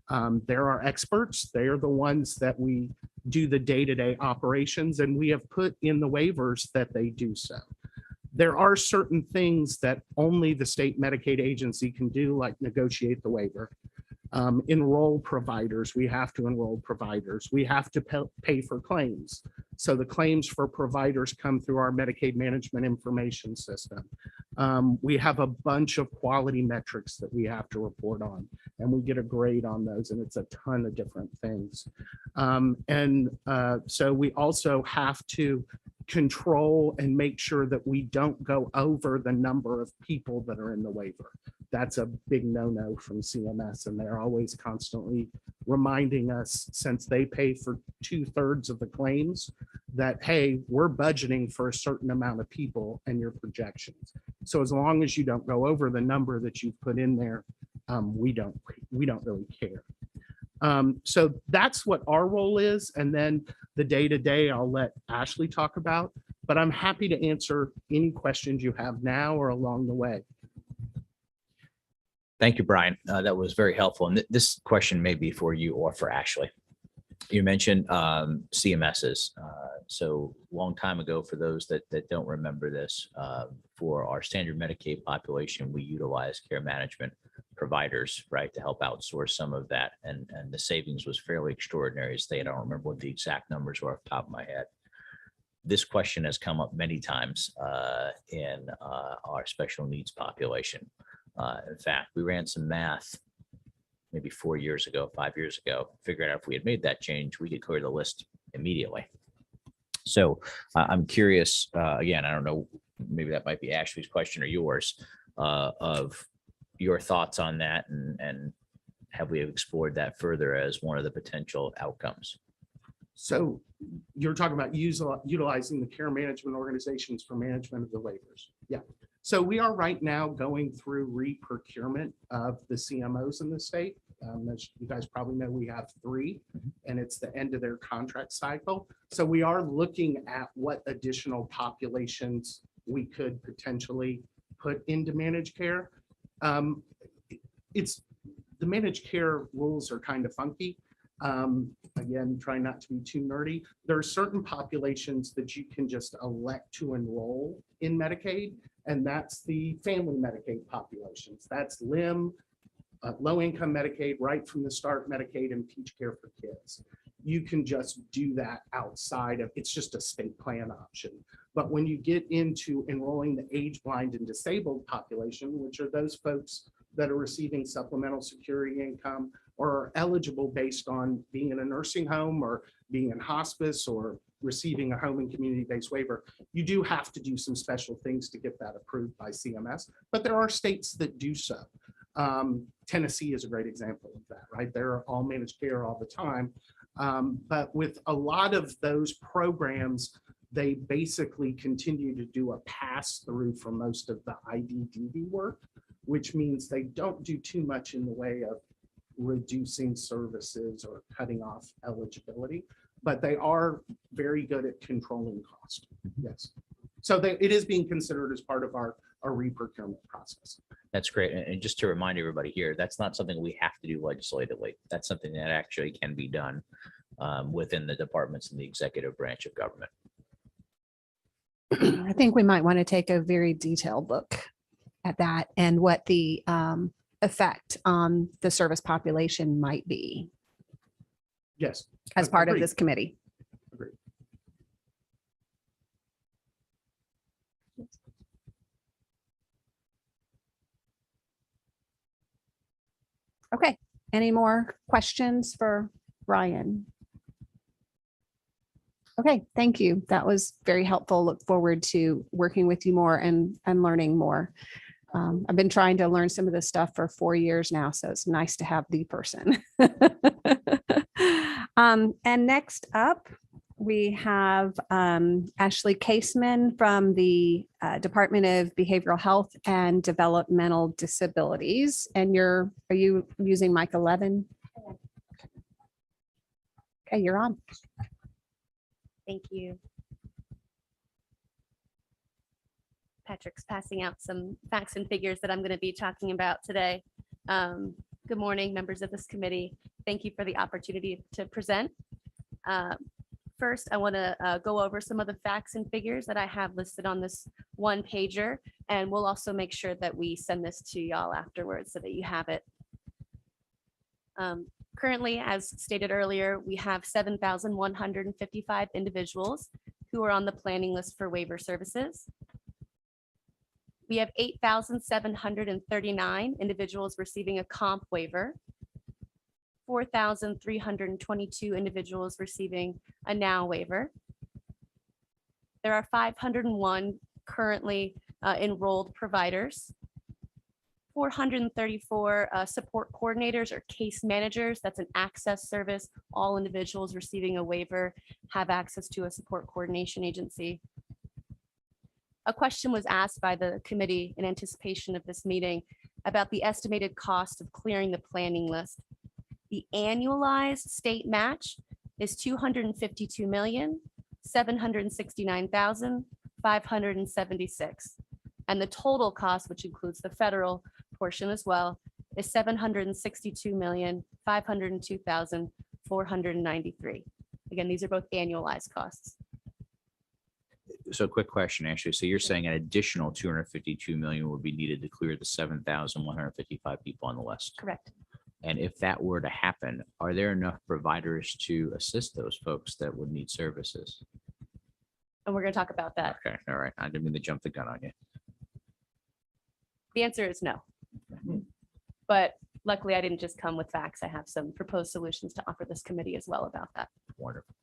There are experts. They are the ones that we do the day-to-day operations, and we have put in the waivers that they do so. There are certain things that only the state Medicaid agency can do, like negotiate the waiver. Enroll providers, we have to enroll providers. We have to pay for claims. So the claims for providers come through our Medicaid management information system. We have a bunch of quality metrics that we have to report on, and we get a grade on those, and it's a ton of different things. So we also have to control and make sure that we don't go over the number of people that are in the waiver. That's a big no-no from CMS, and they're always constantly reminding us, since they pay for 2/3 of the claims, that, hey, we're budgeting for a certain amount of people and your projections. So as long as you don't go over the number that you've put in there, we don't really care. So that's what our role is. And then the day-to-day, I'll let Ashley talk about, but I'm happy to answer any questions you have now or along the way. Thank you, Brian. That was very helpful. And this question may be for you or for Ashley. You mentioned CMSs. So long time ago, for those that don't remember this, for our standard Medicaid population, we utilize care management providers, right, to help outsource some of that. And the savings was fairly extraordinary. State, I don't remember what the exact numbers were off the top of my head. This question has come up many times in our special needs population. In fact, we ran some math maybe 4 years ago, 5 years ago, figured out if we had made that change, we could clear the list immediately. So I'm curious, again, I don't know, maybe that might be Ashley's question or yours, of your thoughts on that, and have we explored that further as one of the potential outcomes? So you're talking about utilizing the care management organizations for management of the waivers. Yeah. So we are right now going through re-procurement of the CMOs in the state. As you guys probably know, we have 3, and it's the end of their contract cycle. So we are looking at what additional populations we could potentially put into managed care. The managed care rules are kind of funky. Again, trying not to be too nerdy. There are certain populations that you can just elect to enroll in Medicaid, and that's the family Medicaid populations. That's LIM, low-income Medicaid, right from the start Medicaid, and Peach Care for Kids. You can just do that outside of, it's just a state plan option. But when you get into enrolling the age, blind, and disabled population, which are those folks that are receiving supplemental security income or are eligible based on being in a nursing home or being in hospice or receiving a home and community-based waiver, you do have to do some special things to get that approved by CMS, but there are states that do so. Tennessee is a great example of that, right? They're all managed care all the time. But with a lot of those programs, they basically continue to do a pass-through for most of the IDD work, which means they don't do too much in the way of reducing services or cutting off eligibility, but they are very good at controlling cost. Yes. So it is being considered as part of our re-procurement process. That's great. And just to remind everybody here, that's not something we have to do legislatively. That's something that actually can be done within the departments in the executive branch of government. I think we might want to take a very detailed look at that and what the effect on the service population might be Yes. as part of Agreed. this committee. Agreed. Okay, any more questions for Brian? Okay, thank you. That was very helpful. Look forward to working with you more and learning more. I've been trying to learn some of this stuff for 4 years now, so it's nice to have the person. And next up, we have Ashley Caseman from the Department of Behavioral Health and Developmental Disabilities. And are you using mic 11? Okay, you're on. Thank you. Patrick's passing out some facts and figures that I'm going to be talking about today. Good Good morning, members of this committee. Thank you for the opportunity to present. First, I want to go over some of the facts and figures that I have listed on this one pager, and we'll also make sure that we send this to y'all afterwards so that you have it. Currently, as stated earlier, we have 7,155 individuals who are on the planning list for waiver services. We have 8,739 individuals receiving a comp waiver, 4,322 individuals receiving a now waiver. There are 501 currently enrolled providers, 434 support coordinators or case managers. That's an access service. All individuals receiving a waiver have access to a support coordination agency. A question was asked by the committee in anticipation of this meeting about the estimated cost of clearing the planning list. The annualized state match is $252,769,576. And the total cost, which includes the federal portion as well, is $762,502,493. Again, these are both annualized costs. So quick question, Ashley. So you're saying an additional 252 million would be needed to clear the 7,155 people on the list? Correct. And if that were to happen, are there enough providers to assist those folks that would need services? And we're going to talk about that. Okay, all right. I didn't mean to jump the gun on you. The answer is no. But luckily, I didn't just come with facts. I have some proposed solutions to offer this committee as well about that. Wonderful.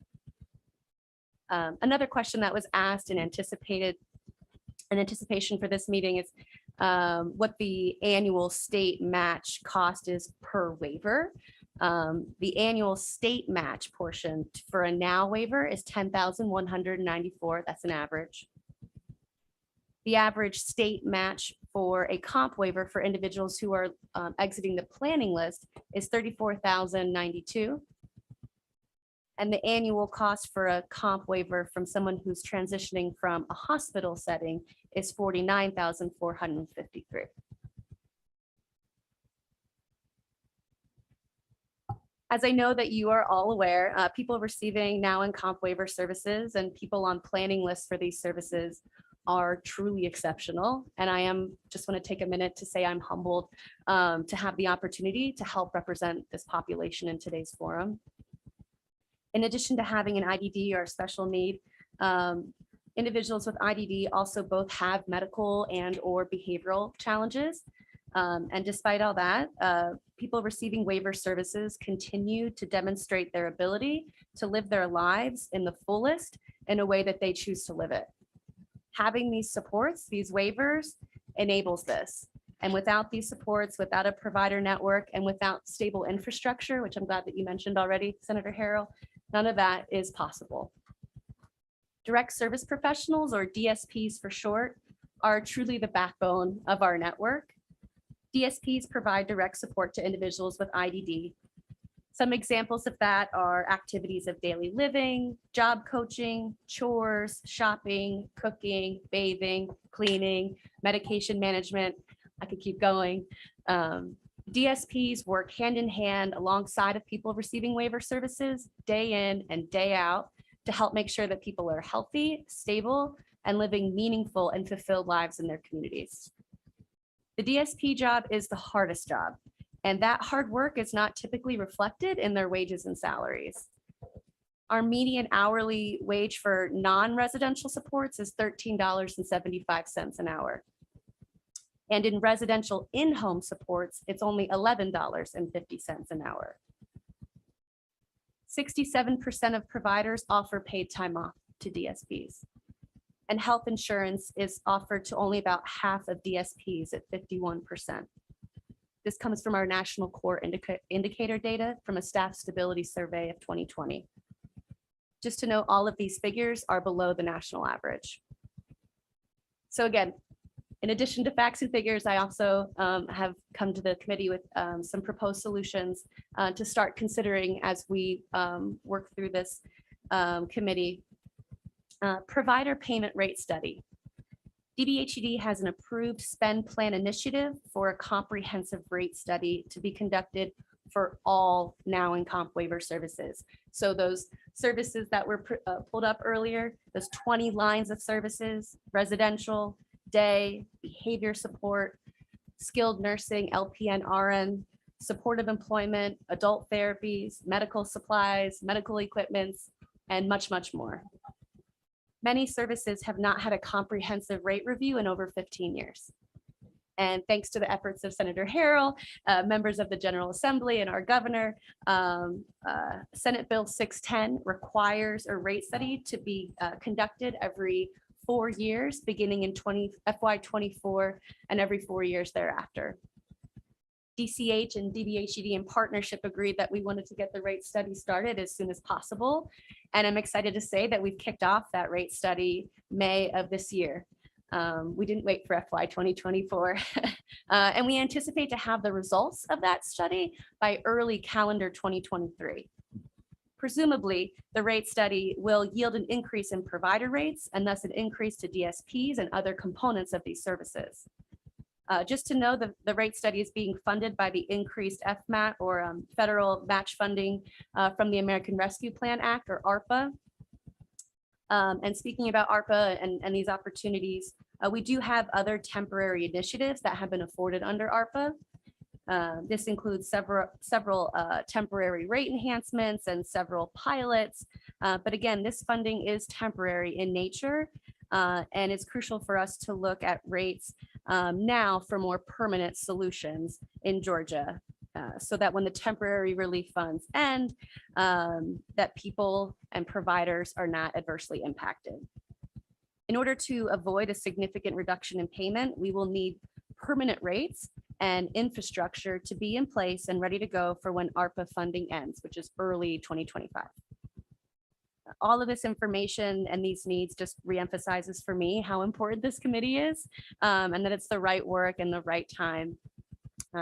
Another question that was asked and anticipation for this meeting is what the annual state match cost is per waiver. The annual state match portion for a now waiver is $10,194. That's an average. The average state match for a comp waiver for individuals who are exiting the planning list is $34,092. And the annual cost for a comp waiver from someone who's transitioning from a hospital setting is $49,453. As I know that you are all aware, people receiving now and comp waiver services and people on planning lists for these services are truly exceptional. And I just want to take a minute to say I'm humbled to have the opportunity to help represent this population in today's forum. In addition to having an IDD or a special need, individuals with IDD also both have medical and or behavioral challenges. And despite all that, people receiving waiver services continue to demonstrate their ability to live their lives in the fullest in a way that they choose to live it. Having these supports, these waivers, enables this. And without these supports, without a provider network, and without stable infrastructure, which I'm glad that you mentioned already, Senator Harrell, none of that is possible. Direct service professionals, or DSPs for short, are truly the backbone of our network. DSPs provide direct support to individuals with IDD. Some examples of that are activities of daily living, job coaching, chores, shopping, cooking, bathing, cleaning, medication management. I could keep going. DSPs work hand in hand alongside of people receiving waiver services day in and day out to help make sure that people are healthy, stable, and living meaningful and fulfilled lives in their communities. The DSP job is the hardest job, and that hard work is not typically reflected in their wages and salaries. Our hourly wage for non-residential supports is $13.75 an hour. And in residential in-home supports, it's only $11.50 an hour. 67% of providers offer paid time off to DSPs. And health insurance is offered to only about half of DSPs at 51%. This comes from our national core indicator data from a staff stability survey of 2020. Just to note, all of these figures are below the national average. So again, in addition to facts and figures, I also have come to the committee with some proposed solutions to start considering as we work through this committee. Provider payment rate study. DBHED has an approved spend plan initiative for a comprehensive rate study to be conducted for all now in comp waiver services. So those services that were pulled up earlier, those 20 lines of services, residential, day, behavior support, skilled nursing, LPN, RN, supportive employment, adult therapies, medical supplies, medical equipments, and much, much more. Many services have not had a comprehensive rate review in over 15 years. And thanks to the efforts of Senator Harrell, members of the General Assembly and our governor, Senate Bill 610 requires a rate study to be conducted every 4 years, beginning in FY24 and every 4 years thereafter. DCH and DBHED in partnership agreed that we wanted to get the rate study started as soon as possible. And I'm excited to say that we've kicked off that rate study May of this year. We didn't wait for FY 2024. And we anticipate to have the results of that study by early calendar 2023. Presumably, the rate study will yield an increase in provider rates and thus an increase to DSPs and other components of these services. Just to know, the rate study is being funded by the increased FMAT or federal match funding from the American Rescue Plan Act, or ARPA. And speaking about ARPA and these opportunities, we do have other temporary initiatives that have been afforded under ARPA. This includes several temporary rate enhancements and several pilots. But again, this funding is temporary in nature, and it's crucial for us to look at rates now for more permanent solutions in Georgia, so that when the temporary relief funds end, that people and providers are not adversely impacted. In order to avoid a significant reduction in payment, we will need permanent rates and infrastructure to be in place and ready to go for when ARPA funding ends, which is early 2025. All of this information and these needs just reemphasizes for me how important this committee is, and that it's the right work and the right time.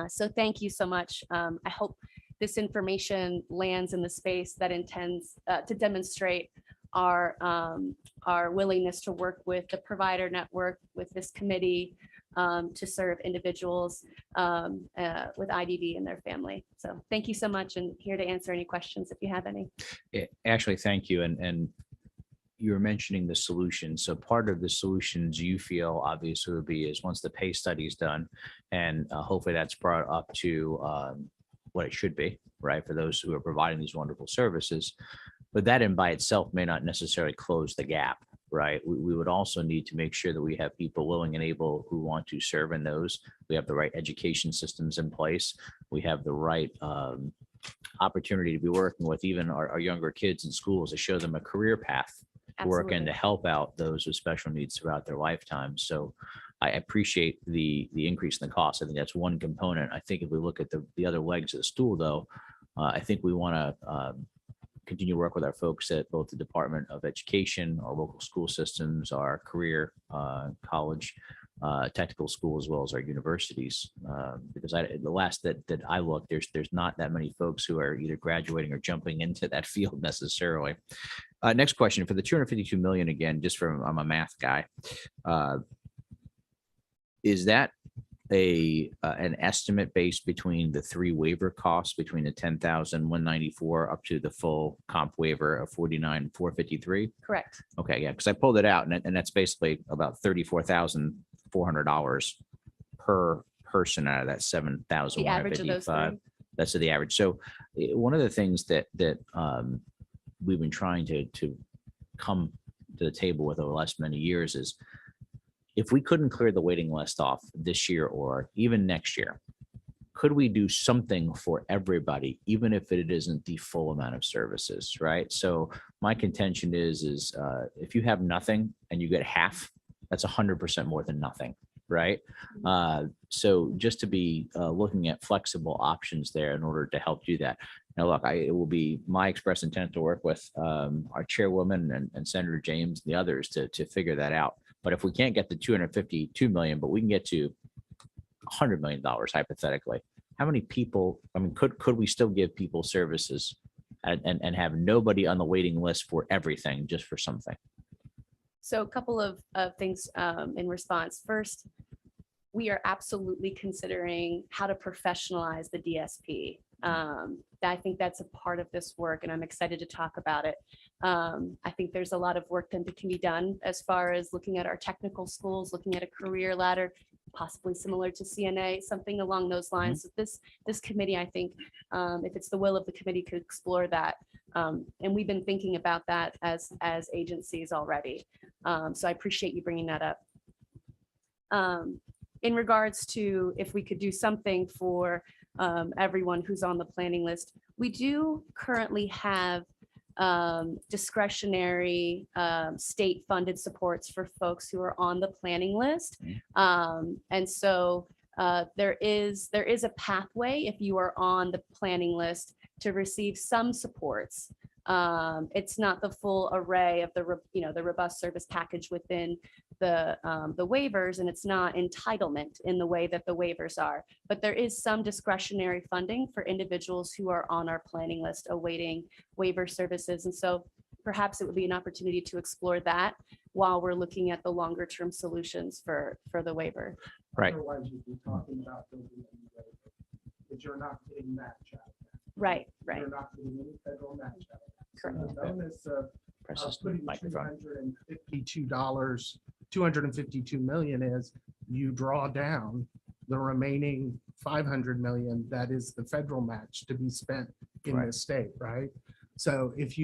So thank you so much. I hope this information lands in the space that intends to demonstrate our willingness to work with the provider network, with this committee, to serve individuals with IDD and their family. So thank you so much, and here to answer any questions if you have any. Actually, thank you. And you were mentioning the solutions. So part of the solutions you feel obviously would be is once the pay study is done, and hopefully that's brought up to what it should be, right, for those who are providing these wonderful services. But that in by itself may not necessarily close the gap, right? We would also need to make sure that we have people willing and able who want to serve in those. We have the right education systems in place. We have the right opportunity to be working with even our younger kids in schools to show them a career path to work and to help out those with special needs throughout their lifetime. So I appreciate the increase in the cost. I think that's one component. I think if we look at the other legs of the stool, though, I think we want to continue to work with our folks at both the Department of Education, our local school systems, our career college, technical school, as well as our universities. Because the last that I looked, there's not that many folks who are either graduating or jumping into that field necessarily. Next question for the 252 million, again, just from, I'm a math guy. Is that an estimate based between the three waiver costs, between the 10,194 up to the full comp waiver of 49,453? Correct. Okay, yeah, because I pulled it out, and that's basically about $34,400 per person out of that The average of those 7,155. three. That's the average. So one of the things that we've been trying to come to the table with over the last many years is, if we couldn't clear the waiting list off this year or even next year, could we do something for everybody, even if it isn't the full amount of services, right? So my contention is if you have nothing and you get half, that's 100% more than nothing, right? So just to be looking at flexible options there in order to help do that. Now, look, it will be my express intent to work with our chairwoman and Senator James and the others to figure that out. But if we can't get the 252 million, but we can get to $100 million hypothetically, how many people, I mean, could we still give people services and have nobody on the waiting list for everything, just for something? So a couple of things in response. First, we are absolutely considering how to professionalize the DSP. I think that's a part of this work, and I'm excited to talk about it. I think there's a lot of work that can be done as far as looking at our technical schools, looking at a career ladder, possibly similar to CNA, something along those lines. So this committee, I think, if it's the will of the committee, could explore that. And we've been thinking about that as agencies already. So I appreciate you bringing that up. In regards to if we could do something for everyone who's on the planning list, we do currently have discretionary state funded supports for folks who are on the planning list. And so there is a pathway if you are on the planning list to receive some supports. It's not the full array of the robust service package within the waivers, and it's not entitlement in the way that the waivers are. But there is some discretionary funding for individuals who are on our planning list awaiting waiver services. And so perhaps it would be an opportunity to explore that while we're looking at the longer term solutions for the waiver. Right. Otherwise, you'd be talking about building a new waiver, but you're not getting match out of that. Right. You're not getting any federal match out of that. So Correct. the bonus of Press this putting microphone. $252 million is you draw down the remaining 500 million that is the federal match to be spent in Right. the state, right? So if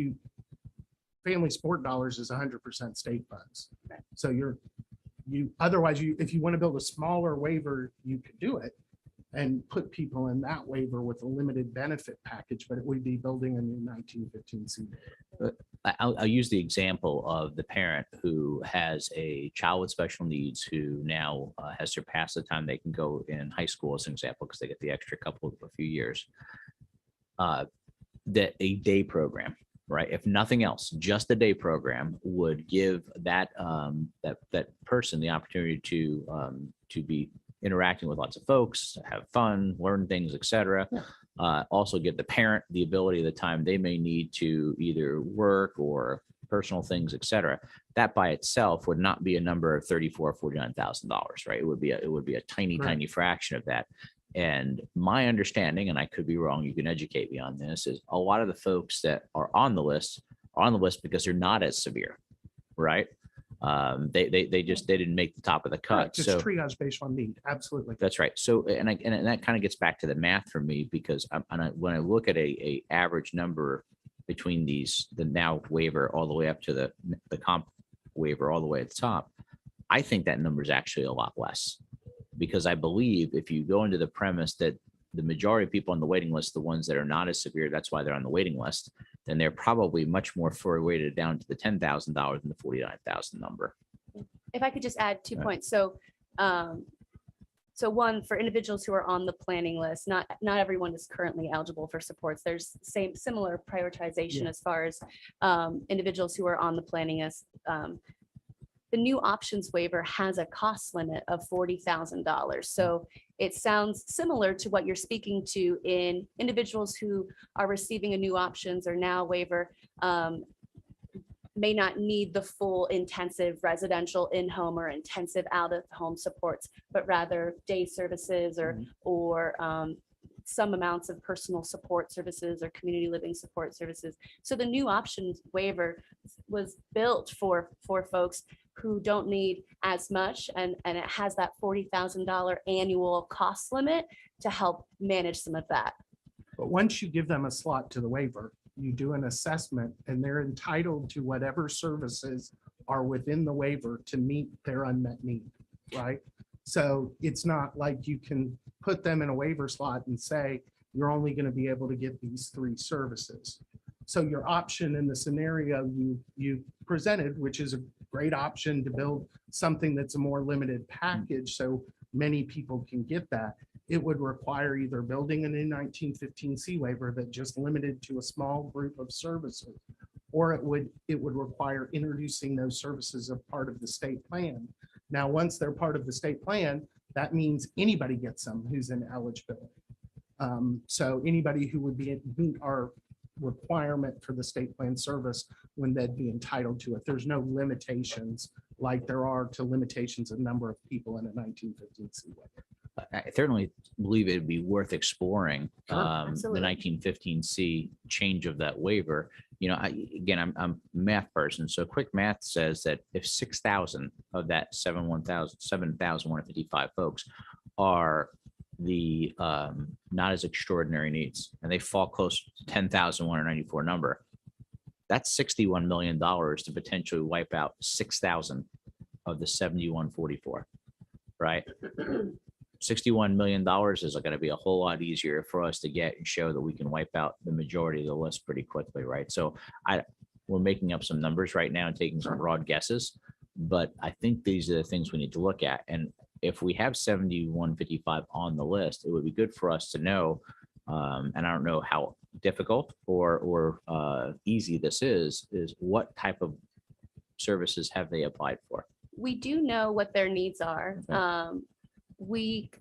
family sport dollars is 100% state funds. Right. So otherwise if you want to build a smaller waiver, you could do it and put people in that waiver with a limited benefit package, but it would be building a new 1915C. I'll use the example of the parent who has a child with special needs who now has surpassed the time they can go in high school as an example, because they get the extra a few years. That a day program, right? If nothing else, just a day program would give that that person the opportunity to be interacting with lots of folks, have fun, learn things, etc. Also give the parent the ability, the time they may need to either work or personal things, etc. That by itself would not be a number of $34,000 or $49,000, right? It would be a tiny, Right. tiny fraction of that. And my understanding, and I could be wrong, you can educate me on this, is a lot of the folks that are on the list because they're not as severe, right? They didn't make the top of the cut. Just So triage based on need. Absolutely. that's right. So, and that kind of gets back to the math for me, because when I look at a average number between the now waiver all the way up to the comp waiver all the way at the top, I think that number is actually a lot less, because I believe if you go into the premise that the majority of people on the waiting list, the ones that are not as severe, that's why they're on the waiting list, then they're probably much more fully weighted down to the $10,000 than the $49,000 number. If I could just add 2 Right. points. So one, for individuals who are on the planning list, not everyone is currently eligible for supports. There's similar prioritization Yeah. as far as individuals who are on the planning list. The new options waiver has a cost limit of $40,000. So it sounds similar to what you're speaking to in individuals who are receiving a new options or now waiver, may not need the full intensive residential in-home or intensive out-of-home supports, but rather day services or some amounts of personal support services or community living support services. So the new options waiver was built for folks who don't need as much, and it has that $40,000 annual cost limit to help manage some of that. But once you give them a slot to the waiver, you do an assessment and they're entitled to whatever services are within the waiver to meet their unmet need, right? So it's not like you can put them in a waiver slot and say, you're only going to be able to get these 3 services. So your option in the scenario you presented, which is a great option to build something that's a more limited package so many people can get that, it would require either building a new 1915C waiver that just limited to a small group of services, or it would require introducing those services as part of the state plan. Now, once they're part of the state plan, that means anybody gets them who's in eligibility. So anybody who would meet our requirement for the state plan service when they'd be entitled to it. There's no limitations like there are to limitations of number of people in a 1915C waiver. I certainly believe it'd be worth exploring Sure. the Absolutely. 1915C change of that waiver. You know, I'm a math person, so quick math says that if 6,000 of that 7,155 folks are the not as extraordinary needs, and they fall close to 10,194 number, that's $61 million to potentially wipe out 6,000 of the 7,144, right? $61 million is going to be a whole lot easier for us to get and show that we can wipe out the majority of the list pretty quickly, right? So we're making up some numbers right now and taking some broad guesses, but I think these are the things we need to look at. And if we have 7,155 on the list, it would be good for us to know, and I don't know how difficult or easy this is what type of services have they applied for? We do know what their needs are. Okay. We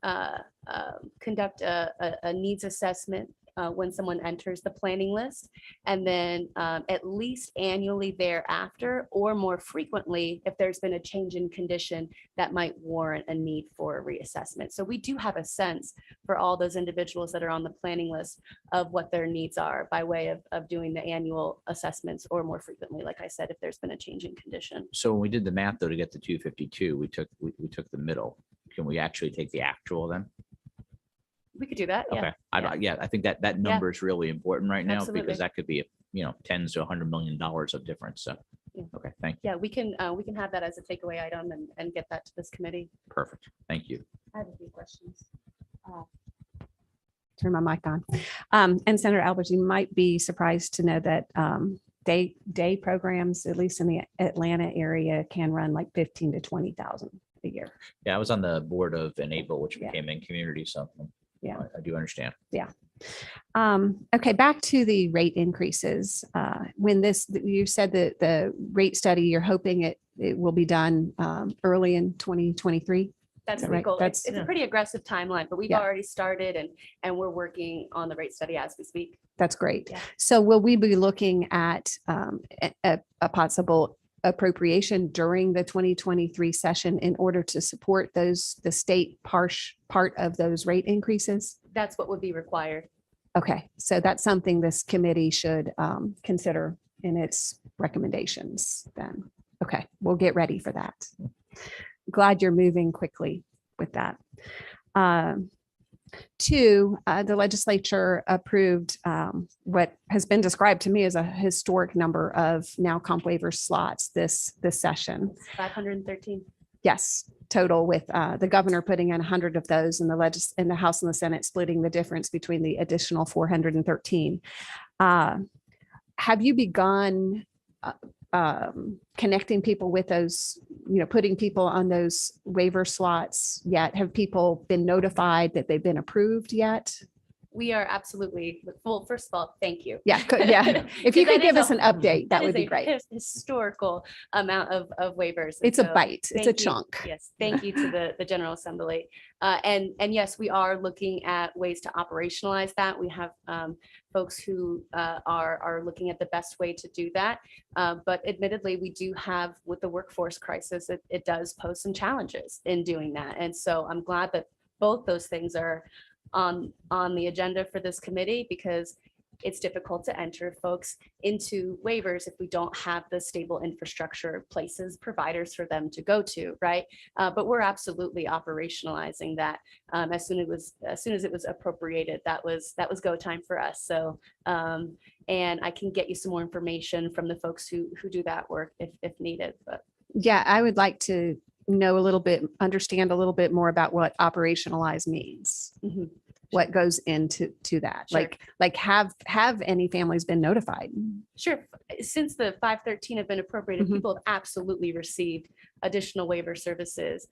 conduct a needs assessment when someone enters the planning list, and then at least annually thereafter, or more frequently, if there's been a change in condition that might warrant a need for a reassessment. So we do have a sense for all those individuals that are on the planning list of what their needs are by way of doing the annual assessments, or more frequently, like I said, if there's been a change in condition. So when we did the math though, to get to 252, we took the middle. Can we actually take the actual then? We could do that. Yeah. Okay, I think that number is really important right now Absolutely. because that could be, tens to $100 million of difference. So, Yeah. okay, thank you. Yeah, we can have that as a takeaway item and get that to this committee. Perfect. Thank you. I have a few questions. Turn my mic on. And Senator Albert, you might be surprised to know that day programs, at least in the Atlanta area, can run like 15 to 20,000 a year. Yeah, I was on the board of Enable, which Yeah. became in community. So Yeah. I do understand. Okay, back to the rate increases. When you said that the rate study, you're hoping it will be done early in 2023. That's that the right? goal. That's- It's a pretty aggressive timeline, but we've Yeah. already started and we're working on the rate study as we speak. That's great. Yeah. So will we be looking at a possible appropriation during the 2023 session in order to support the state part of those rate increases? That's what would be required. Okay, so that's something this committee should consider in its recommendations then. Okay, we'll get ready for that. Glad you're moving quickly with that. Two, the legislature approved what has been described to me as a historic number of now comp waiver slots this session. It's 513. Yes, total, with the governor putting in 100 of those and the House and the Senate splitting the difference between the additional 413. Have you begun connecting people with those, putting people on those waiver slots yet? Have people been notified that they've been approved yet? We are absolutely, well, first of all, thank you. Yeah, yeah. If you That could give is us an update, that is would be a great. Historical amount of waivers. And It's a so bite. It's thank a you. chunk. Yes, thank you to the General Assembly. And yes, we are looking at ways to operationalize that. We have folks who are looking at the best way to do that. But admittedly, we do have, with the workforce crisis, it does pose some challenges in doing that. And so I'm glad that both those things are on the agenda for this committee, because it's difficult to enter folks into waivers if we don't have the stable infrastructure, places, providers for them to go to, right? But we're absolutely operationalizing that. As soon as it was appropriated, that was go time for us. So and I can get you some more information from the folks who do that work if needed. But Yeah, I would like to know understand a little bit more about what operationalize means. Mhm. What goes into that? Sure. Like have any families been notified? sure, since the 513 have been appropriated, Mhm. people have absolutely received additional waiver services.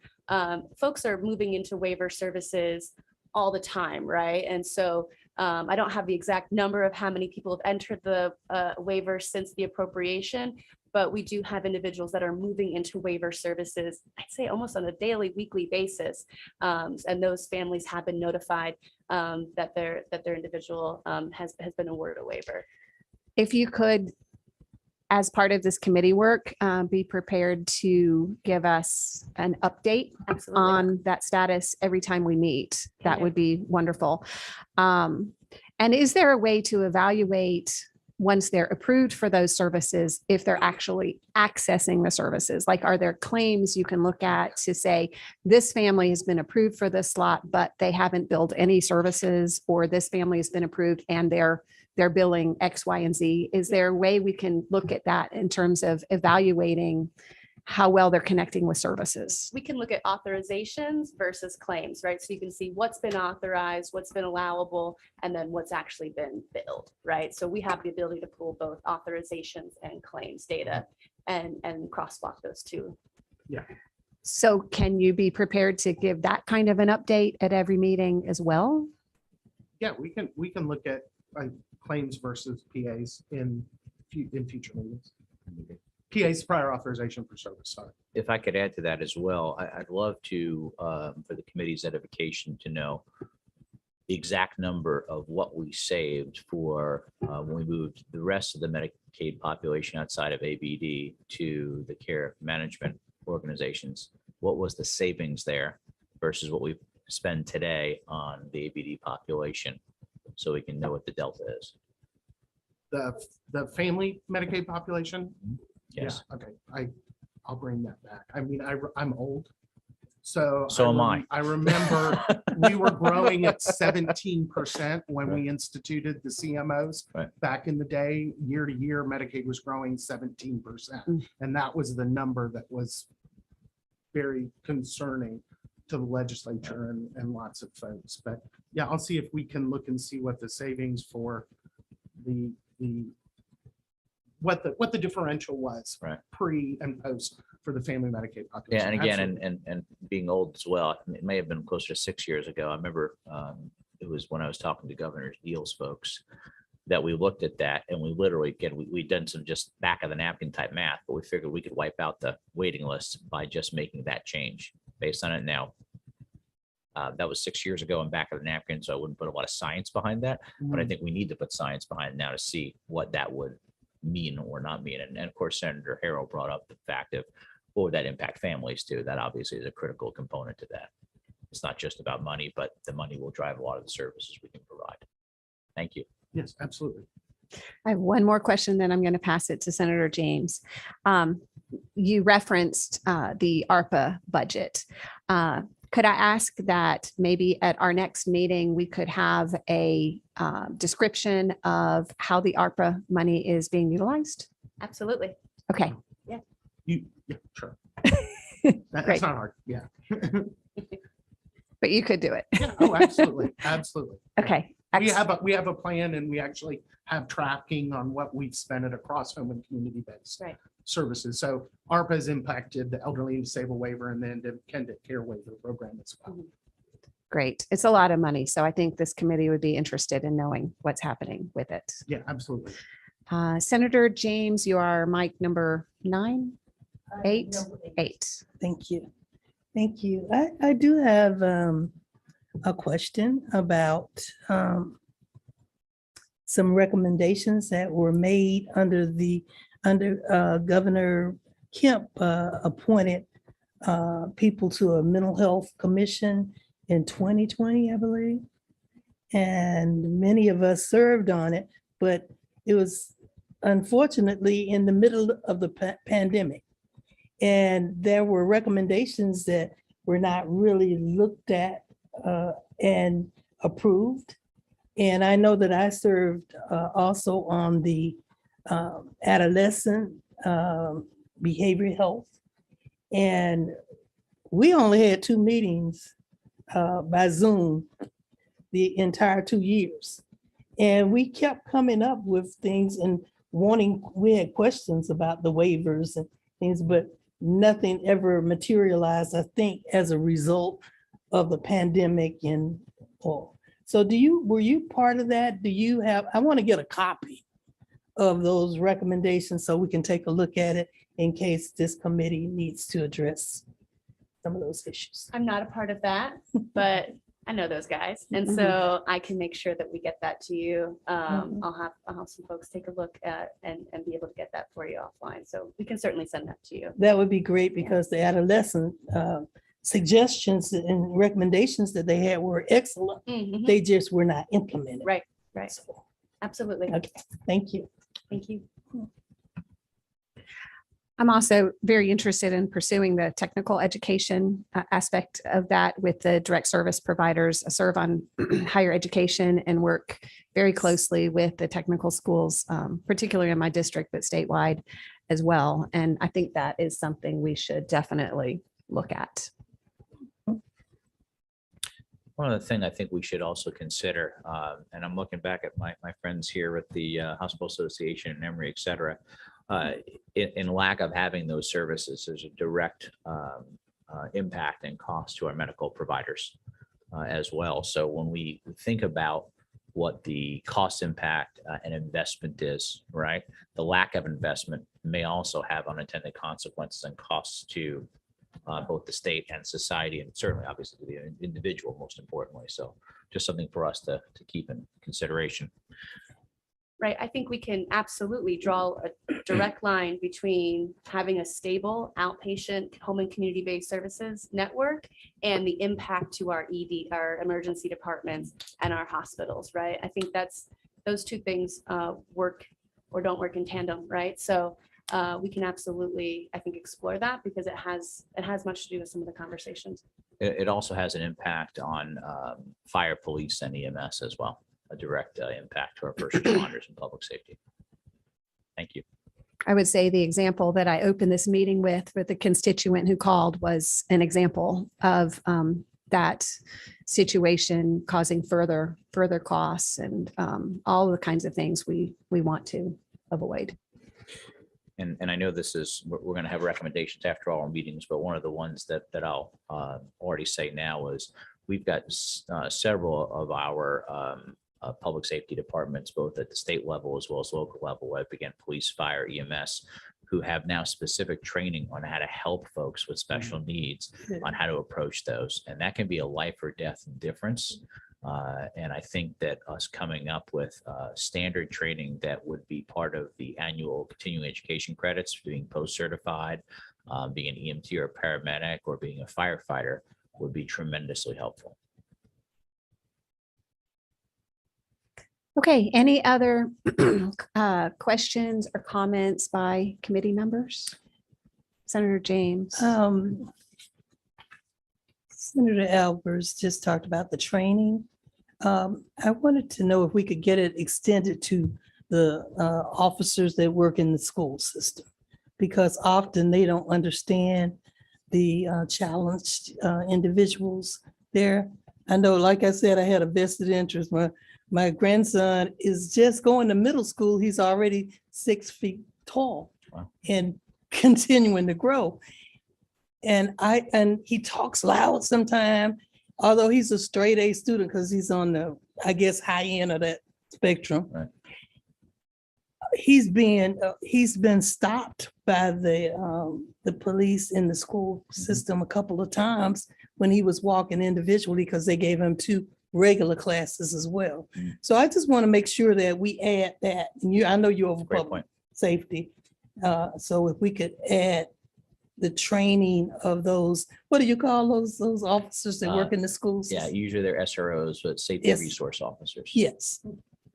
Folks are moving into waiver services all the time, right? And so I don't have the exact number of how many people have entered the waiver since the appropriation, but we do have individuals that are moving into waiver services, I'd say almost on a daily, weekly basis. And those families have been notified that their individual has been awarded a waiver. If you could, as part of this committee work, be prepared to give us an update Absolutely. on that status every time we meet, that Okay. would be wonderful. And is there a way to evaluate once they're approved for those services, if they're actually accessing the services? Like, are there claims you can look at to say, this family has been approved for this slot, but they haven't billed any services, or this family has been approved and they're billing X, Y, and Z? Is there a way we can look at that in terms of evaluating how well they're connecting with services? We can look at authorizations versus claims, right? So you can see what's been authorized, what's been allowable, and then what's actually been billed, right? So we have the ability to pull both authorizations and claims data and crosswalk those two. So can you be prepared to give that kind of an update at every meeting as well? Yeah, we can look at claims versus PAs in future meetings. PA's prior authorization for service. Sorry. If I could add to that as well, I'd love to, for the committee's edification, to know the exact number of what we saved for when we moved the rest of the Medicaid population outside of ABD to the care management organizations. What was the savings there versus what we spend today on the ABD population, so we can know what the delta is? The family Medicaid population. Yes. Yeah, okay, I'll bring that back. I mean, I'm old. So. So am I. I remember we were growing at 17% when we instituted the CMOs. Right. Back in the day, year to year, Medicaid was growing 17%. Mm. And that was the number that was very concerning to the legislature and lots of folks. But yeah, I'll see if we can look and see what the savings for what the differential was. Right. Pre and post for the family Medicaid population. Yeah, and again, Absolutely. and being old as well, it may have been closer to 6 years ago. I remember it was when I was talking to Governor Deal's folks that we looked at that, and we literally, again, we'd done some just back of the napkin type math, but we figured we could wipe out the waiting list by just making that change based on it now. That was 6 years ago and back of the napkin, so I wouldn't put a lot of science behind that, but I think we need to put science behind it now to see what that would mean or not mean. And of course, Senator Harrell brought up the fact of what would that impact families too. That obviously is a critical component to that. It's not just about money, but the money will drive a lot of the services we can provide. Thank you. Yes, absolutely. I have one more question, then I'm going to pass it to Senator James. You referenced the ARPA budget. Could I ask that maybe at our next meeting, we could have a description of how the ARPA money is being utilized? Absolutely. Okay, Yeah, sure. Great. That's not hard. Yeah. but you could do it. Yeah. Oh, absolutely. Absolutely. Yeah. Okay. We have a plan, and we actually have tracking on what we've spent it across home and community-based Right. services. So ARPA has impacted the elderly and disabled waiver and then the Independent Care Waiver program as well. Great. It's a lot of money. So I think this committee would be interested in knowing what's happening with it. Yeah, absolutely. Senator James, you are mic number 9, 8, 8. Thank you. Thank you. I do have a question about some recommendations that were made under Governor Kemp appointed people to a mental health commission in 2020, I believe. And many of us served on it, but it was unfortunately in the middle of the pandemic. And there were recommendations that were not really looked at and approved. And I know that I served also on the adolescent behavioral health. And we only had 2 meetings by Zoom the entire 2 years. And we kept coming up with things and we had questions about the waivers and things, but nothing ever materialized, I think, as a result of the pandemic and all. So were you part of that? I want to get a copy of those recommendations so we can take a look at it in case this committee needs to address some of those issues. I'm not a part of that, but I know those guys. And Mhm. so I can make sure that we get that to you. Mhm. I'll have some folks take a look at and be able to get that for you offline. So we can certainly send that to you. That would be great because the adolescent suggestions and recommendations that they had were excellent. Mhm. They just were not implemented. Right, right. So, Absolutely. okay, thank you. Thank you. I'm also very interested in pursuing the technical education aspect of that with the direct service providers. I serve on higher education and work very closely with the technical schools, particularly in my district, but statewide as well. And I think that is something we should definitely look at. One of the things I think we should also consider, and I'm looking back at my friends here at the Hospital Association and Emory, et cetera, in lack of having those services, there's a direct impact and cost to our medical providers as well. So when we think about what the cost impact and investment is, right? The lack of investment may also have unintended consequences and costs to both the state and society, and certainly obviously to the individual, most importantly. So just something for us to keep in consideration. Right. I think we can absolutely draw a direct line between having a stable outpatient home and community-based services network and the impact to our ED, our emergency departments and our hospitals, right? I think that's, those two things work or don't work in tandem, right? So we can absolutely, I think, explore that because it has much to do with some of the conversations. It also has an impact on fire, police, and EMS as well. A direct impact to our first responders and public safety. Thank you. I would say the example that I opened this meeting with the constituent who called was an example of that situation causing further costs and all the kinds of things we want to avoid. And I know this is, we're going to have recommendations after all our meetings, but one of the ones that I'll already say now is we've got several of our public safety departments, both at the state level as well as local level, again, police, fire, EMS, who have now specific training on how to help folks with special needs on how to approach those. And that can be a life or death difference. And I think that us coming up with standard training that would be part of the annual continuing education credits, being post-certified, being an EMT or a paramedic, or being a firefighter would be tremendously helpful. Okay, any other questions or comments by committee members? Senator James. Senator Albers just talked about the training. I wanted to know if we could get it extended to the officers that work in the school system, because often they don't understand the challenged individuals there. I know, like I said, I had a vested interest. My grandson is just going to middle school. He's already 6 feet tall. Wow. And continuing to grow. And he talks loud sometimes, although he's a straight A student because he's on the, I guess, high end of that spectrum. Right. He's been stopped by the police in the school system a couple of times when he was walking individually because they gave him 2 regular classes as well. So I just want to make sure that we add that. And I know you're over Great public point. safety. So if we could add the training of those, what do you call those officers that work in the schools? Yeah, usually they're SROs, but safety Yes. resource officers. Yes.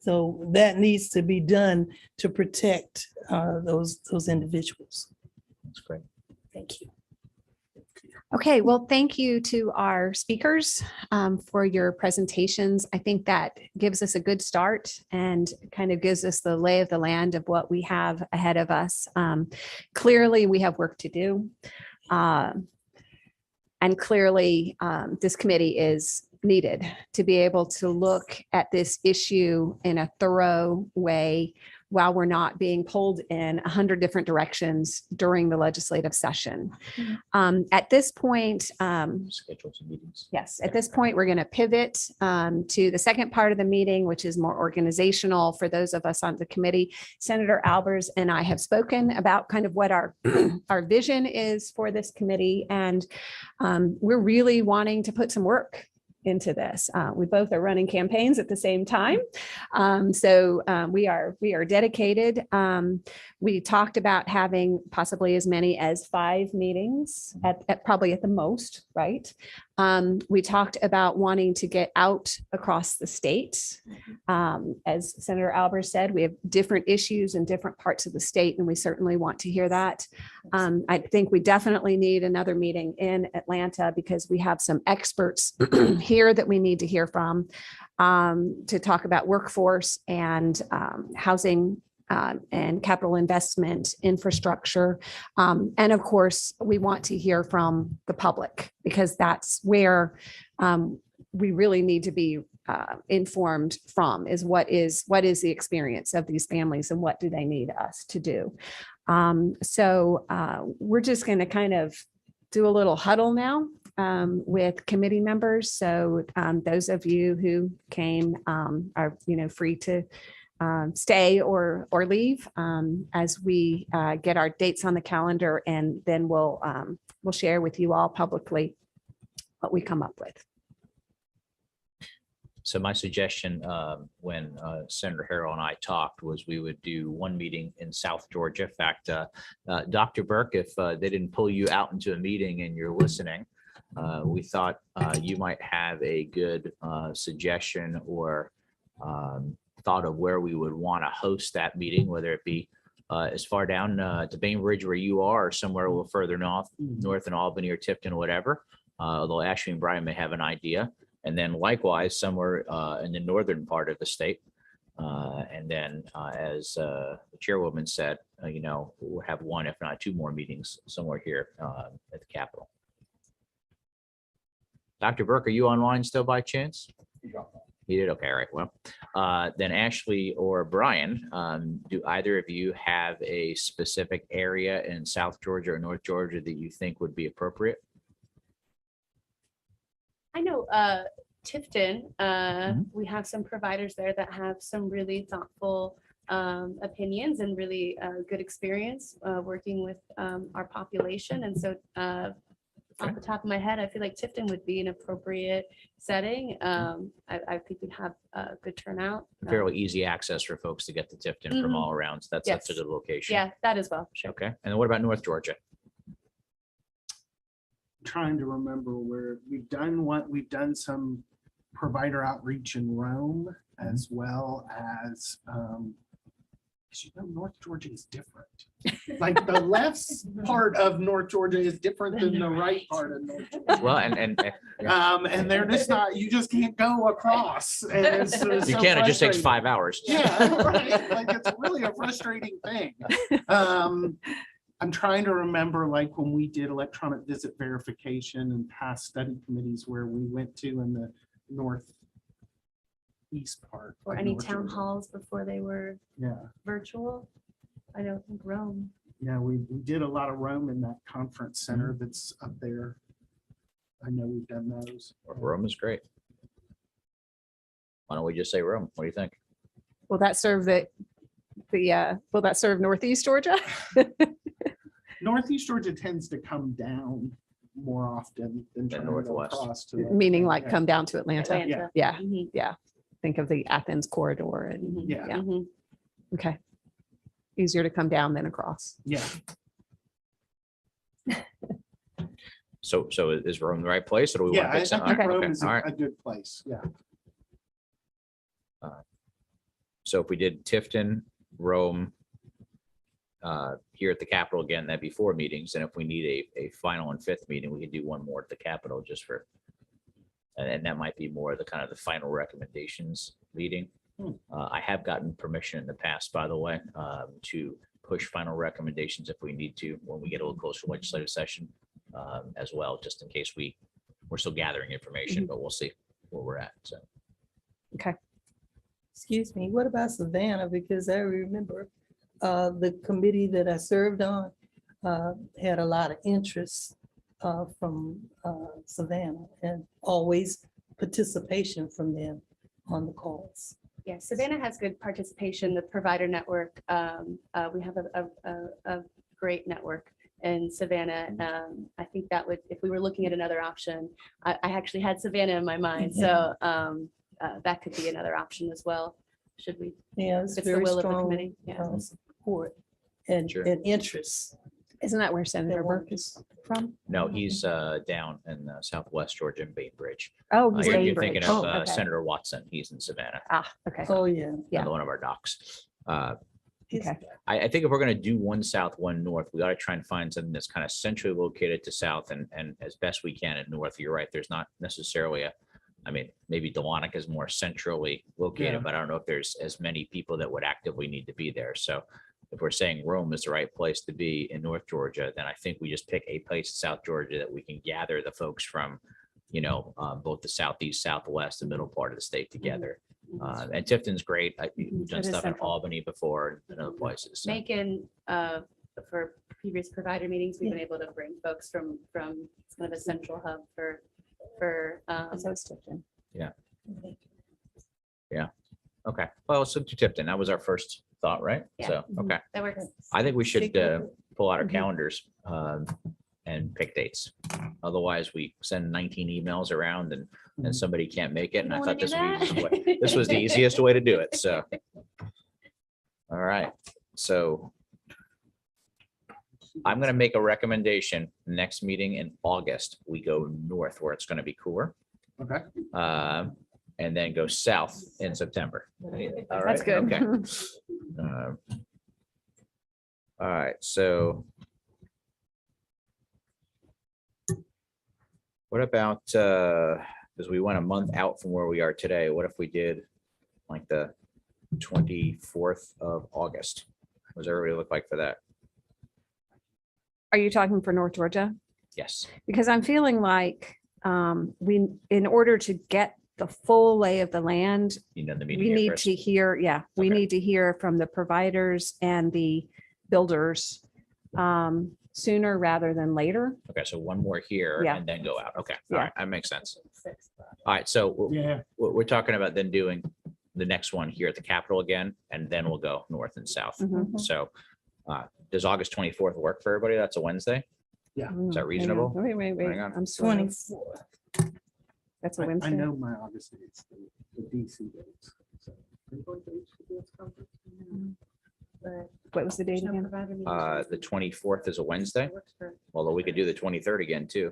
So that needs to be done to protect those individuals. That's great. Thank you. Okay, well, thank you to our speakers for your presentations. I think that gives us a good start and kind of gives us the lay of the land of what we have ahead of us. Clearly, we have work to do. And clearly, this committee is needed to be able to look at this issue in a thorough way while we're not being pulled in 100 different directions during the legislative session. At this point, Schedule some meetings. yes, at this point, we're going to pivot to the second part of the meeting, which is more organizational for those of us on the committee. Senator Albers and I have spoken about kind of what our vision is for this committee, and we're really wanting to put some work into this. We both are running campaigns at the same time. So we are dedicated. We talked about having possibly as many as 5 meetings at probably at the most, right? We talked about wanting to get out across the state. As Senator Albers said, we have different issues in different parts of the state, and we certainly want to hear that. I think we definitely need another meeting in Atlanta because we have some experts here that we need to hear from to talk about workforce and housing and capital investment, infrastructure. And of course, we want to hear from the public because that's where we really need to be informed from is what is the experience of these families and what do they need us to do. So we're just going to kind of do a little huddle now with committee members. So those of you who came are free to stay or leave as we get our dates on the calendar, and then we'll share with you all publicly what we come up with. So my suggestion when Senator Harrell and I talked was we would do one meeting in South Georgia. In fact, Dr. Burke, if they didn't pull you out into a meeting and you're listening, we thought you might have a good suggestion or thought of where we would want to host that meeting, whether it be as far down to Bainbridge where you are or somewhere a little further north in Albany or Tifton or whatever, although Ashley and Brian may have an idea. And then likewise, somewhere in the northern part of the state. And then as the chairwoman said, we'll have one, if not 2 more meetings somewhere here at the Capitol. Dr. Burke, are you online still by chance? You did? Okay, all right. Well, then Ashley or Brian, do either of you have a specific area in South Georgia or North Georgia that you think would be appropriate? I know Tifton, we have some providers there that have some really thoughtful opinions and really good experience working with our population. And so off the top of my head, I feel like Tifton would be an appropriate setting. I think we'd have a good turnout. Fairly easy access for folks to get to Tifton from Mhm. all around. So that's a Yes. good location. Yeah, that as well. Sure. Okay. And then what about North Georgia? Trying to remember where we've done some provider outreach in Rome as well as North Georgia is different. Like the left part of North Georgia is different than the right part of North Georgia. Well, and And they're just not, you just can't go across. And it's you so can't, it just takes frustrating. 5 hours. Yeah, right. Like it's really a frustrating thing. I'm trying to remember like when we did electronic visit verification and past study committees where we went to in the northeast part. Or of any North town Georgia. halls before they were Yeah, virtual. I don't think Rome. yeah, we did a lot of Rome in that conference center that's up there. I know we've done those. Rome is great. Why don't we just say Rome? What do you think? Will that serve will that serve Northeast Georgia? Northeast Georgia tends to come down more often than trying to go Northwest. across to. Meaning like Yeah. come down to Atlanta. Atlanta. Yeah, Mhm, yeah. Think of the Athens corridor and, mhm, Yeah. yeah, mhm. okay. Easier to come down than across. Yeah, So is Rome the right place or do we yeah, want to I pick some? think Okay. Rome is All right. a good place, yeah. So if we did Tifton, Rome, here at the Capitol again, that'd be 4 meetings. And if we need a final and 5th meeting, we could do one more at the Capitol just for, and that might be more of the kind of the final recommendations meeting. I have gotten permission in the past, by the way, to push final recommendations if we need to, when we get a little closer to legislative session as well, just in case we're still gathering information, but we'll see where we're at. So. Okay. Excuse me, what about Savannah? Because I remember the committee that I served on had a lot of interest from Savannah and always participation from them on the calls. Yeah, Savannah has good participation, the provider network. We have a great network in Savannah. I think that would, if we were looking at another option, I actually had Savannah in my mind. So that could be another option as well. Should we? Yeah, it's It's the very will of the strong committee, yeah. support and Sure. interest. Isn't that where Senator Burke is from? No, he's down in Southwest Georgia in Bainbridge. Oh, he's You're thinking Bainbridge. of Okay. Senator Watson. He's in Savannah, Ah, okay. Oh, yeah. Yeah. another one of our docs. Okay. I think if we're going to do one south, one north, we ought to try and find something that's kind of centrally located to south and as best we can in north. You're right. There's not necessarily I mean, maybe Dahlonega is more centrally located, Yeah. but I don't know if there's as many people that would actively need to be there. So if we're saying Rome is the right place to be in North Georgia, then I think we just pick a place in South Georgia that we can gather the folks from, both the southeast, southwest, and middle part of the state together. And Tifton's great. We've done It is stuff in central. Albany before and other places. So. Macon, for previous provider meetings, we've been able to bring folks from kind of a central hub for So it's Tifton. Okay, well, so to Tifton, that was our first thought, right? Yeah. So, okay, that works. I think we should Stick with it. pull out our Mhm. calendars and pick dates. Otherwise, we send 19 emails around and somebody can't make it. And I You thought don't wanna this do was, that? this was the easiest way to do it, so. All right, so I'm gonna make a recommendation. Next meeting in August, we go north where it's gonna be cooler. Okay. And then go south in September. All That's right, good. Okay. All right, so. What about, because we went a month out from where we are today, what if we did like the 24th of August? What does everybody look like for that? Are you talking for North Georgia? Yes, Because I'm feeling like in order to get the full lay of the land, you know, the we meeting here need first. to hear, we Okay. need to hear from the providers and the builders sooner rather than later. Okay, so one more here Yeah. and then go out. Okay, all Yeah. right, that makes sense. All right, so Yeah. we're talking about then doing the next one here at the Capitol again, and then we'll go north and south. Mhm. So does August 24th work for everybody? That's a Wednesday? Is that Hang on. reasonable? Wait, Hang on. I'm sorry. 24. That's a I Wednesday. know my August dates, the DC dates. So, are you going to HCBS conference? What was the date again? The 24th is a Wednesday, although we could do the 23rd again too.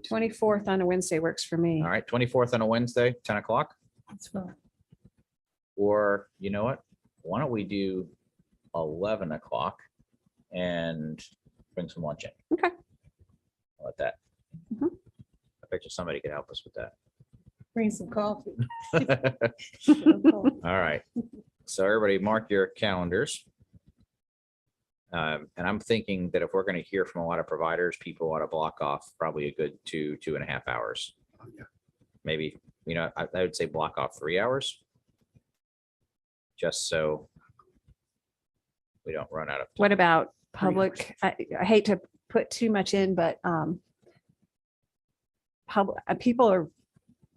24th on a Wednesday works for me. All right, 24th on a Wednesday, 10 o'clock, That's fine. or you know what? Why don't we do 11 o'clock and bring some lunch in? Okay. How about that? Mhm. I bet you somebody could help us with that. Bring some coffee. All right. So everybody mark your calendars. And I'm thinking that if we're going to hear from a lot of providers, people ought to block off probably a good 2.5 hours. Oh, yeah. Maybe, I would say block off 3 hours. Just so we don't run out of. What time. about public? I hate to put too much in, but people are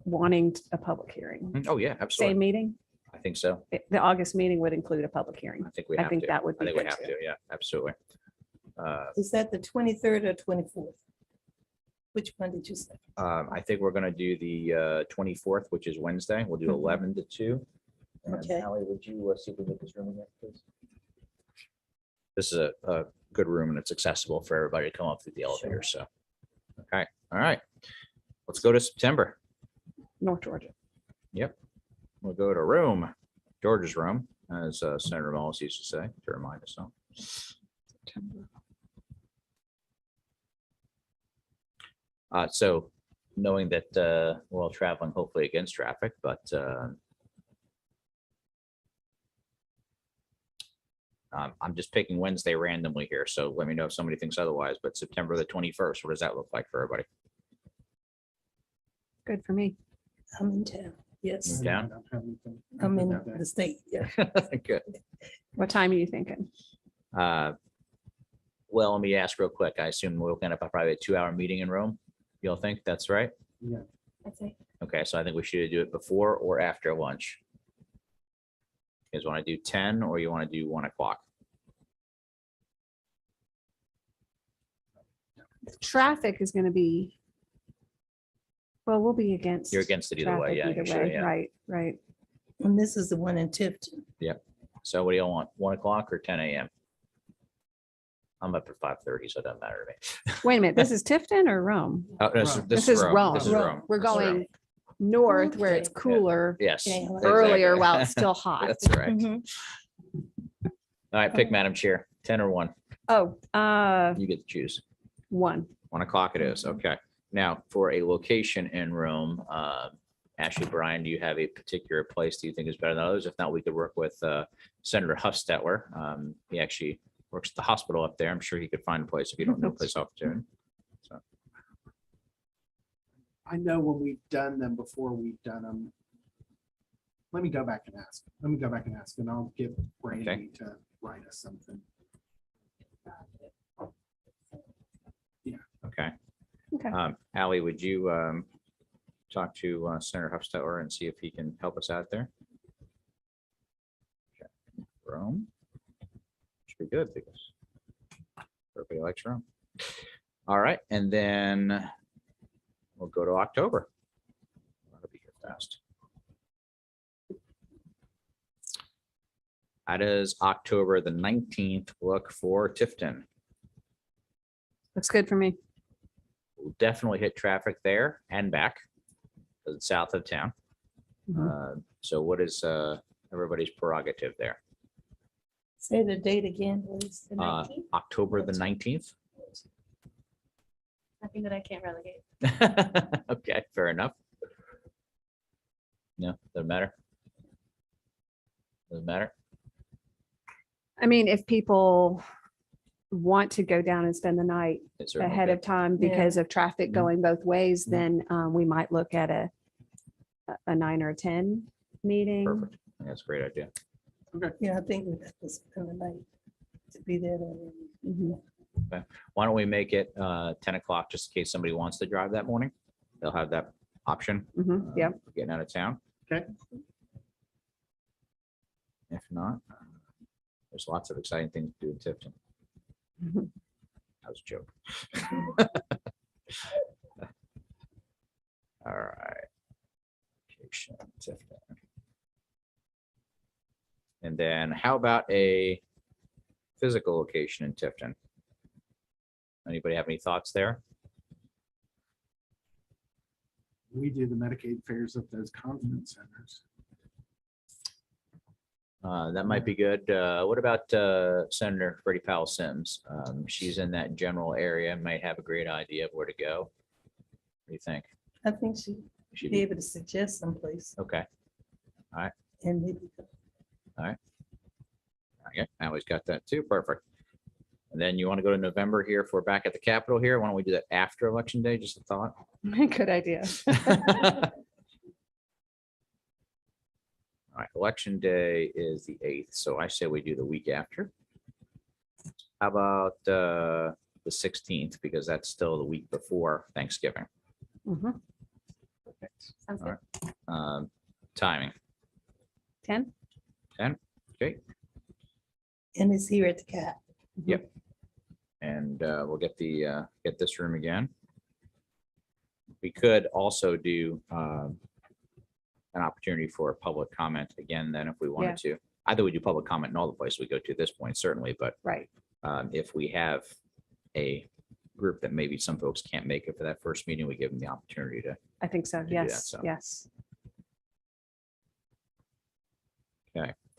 wanting a public hearing. Oh, yeah, Same absolutely. meeting? I think so. The August meeting would include a public hearing. I think we I have think to. that would I be think we good have too. to. Yeah, absolutely. Is that the 23rd or 24th? Which one did you say? I think we're gonna do the 24th, which is Wednesday. We'll do Mhm. 11 to 2. And Okay. Ally, would you see if we get this room again, please? This is a good room and it's accessible for everybody to come up through the elevator, so. Okay, all right. Let's go to September. North Georgia. We'll go to room, George's room, as Senator Mullis used to say, to remind us all. So knowing that we're all traveling hopefully against traffic, but I'm just picking Wednesday randomly here, so let me know if somebody thinks otherwise, but September the 21st, what does that look like for everybody? Good for me. I'm in town. Yes, Down? I don't have anything. I'm in That day. the state. Yeah. Good. What time are you thinking? Well, let me ask real quick. I assume we're looking at probably a 2-hour meeting in Rome. You all think that's right? Yeah. I'd say. Okay, so I think we should do it before or after lunch. You guys want to do 10 or you want to do 1 o'clock? traffic is going to be, well, we'll be against. You're against it either way. traffic Yeah, either usually, way. yeah. Right, right. And this is the one in Tifton. So what do you want? 1 o'clock or 10 a.m.? I'm up at 5:30, so it doesn't matter to me. Wait a minute, this is Tifton or Rome? Oh, no, Rome. This is Rome. This is Rome. We're This is Rome. going north where it's Okay. cooler Yes. Yeah, earlier exactly. while it's still hot. That's right. Mhm. All right, pick Madam Chair, 10 or 1. Oh, You get to choose. 1. 1 o'clock it is. Okay. Now, for a location in Rome, Ashley, Brian, do you have a particular place that you think is better than others? If not, we could work with Senator Huffstetler. He actually works at the hospital up there. I'm sure he could find a place if you don't know a place off there. I know when we've done them before, we've done them. Let me go back and ask. And I'll get Brandy to write us something. Okay. Okay. Ally, would you talk to Senator Huffstetler and see if he can help us out there? Okay. Rome. Should be good because everybody likes Rome. All right, and then we'll go to October. That'll be here fast. How does October the 19th look for Tifton? Looks good for me. We'll definitely hit traffic there and back, because it's south of town. Mhm. So what is everybody's prerogative there? Say the date again, please. October the 19th? Nothing that I can't relegate. Okay, fair enough. No, doesn't matter. Doesn't matter. I mean, if people want to go down and spend the night It's certainly ahead good. of time Yeah. because of traffic Mhm. going both ways, Mhm. then we might look at a 9 or a 10 meeting. Perfect. I think that's a great idea. Yeah, I think we have to spend the night to be there. Mhm. Why don't we make it 10 o'clock, just in case somebody wants to drive that morning? They'll have that option. Mhm. Yep. for Getting out of town. Okay. If not, there's lots of exciting things to do in Tifton. Mhm. That was a joke. All right. Location, Tifton. And then how about a physical location in Tifton? Anybody have any thoughts there? We do the Medicaid fairs at those conference centers. That might be good. What about Senator Freddie Powell Sims? She's in that general area, might have a great idea of where to go. What do you think? I think she'd She'd be be- able to suggest someplace Okay, and maybe. okay, now he's got that too, perfect. And then you want to go to November here if we're back at the Capitol here? Why don't we do that after Election Day? Just a thought. Good idea. All right, Election Day is the 8th, so I say we do the week after. How about the 16th, because that's still the week before Thanksgiving. Mhm. Sounds All good. right. Timing, 10? okay, And it's here at the Cap. and we'll get get this room again. We could also do an opportunity for public comment again, then if we wanted to. Either we do public comment in all the places we go to at this point, certainly, but Right. if we have a group that maybe some folks can't make it for that first meeting, we give them the opportunity to. I think so. do that, Yes, so. yes.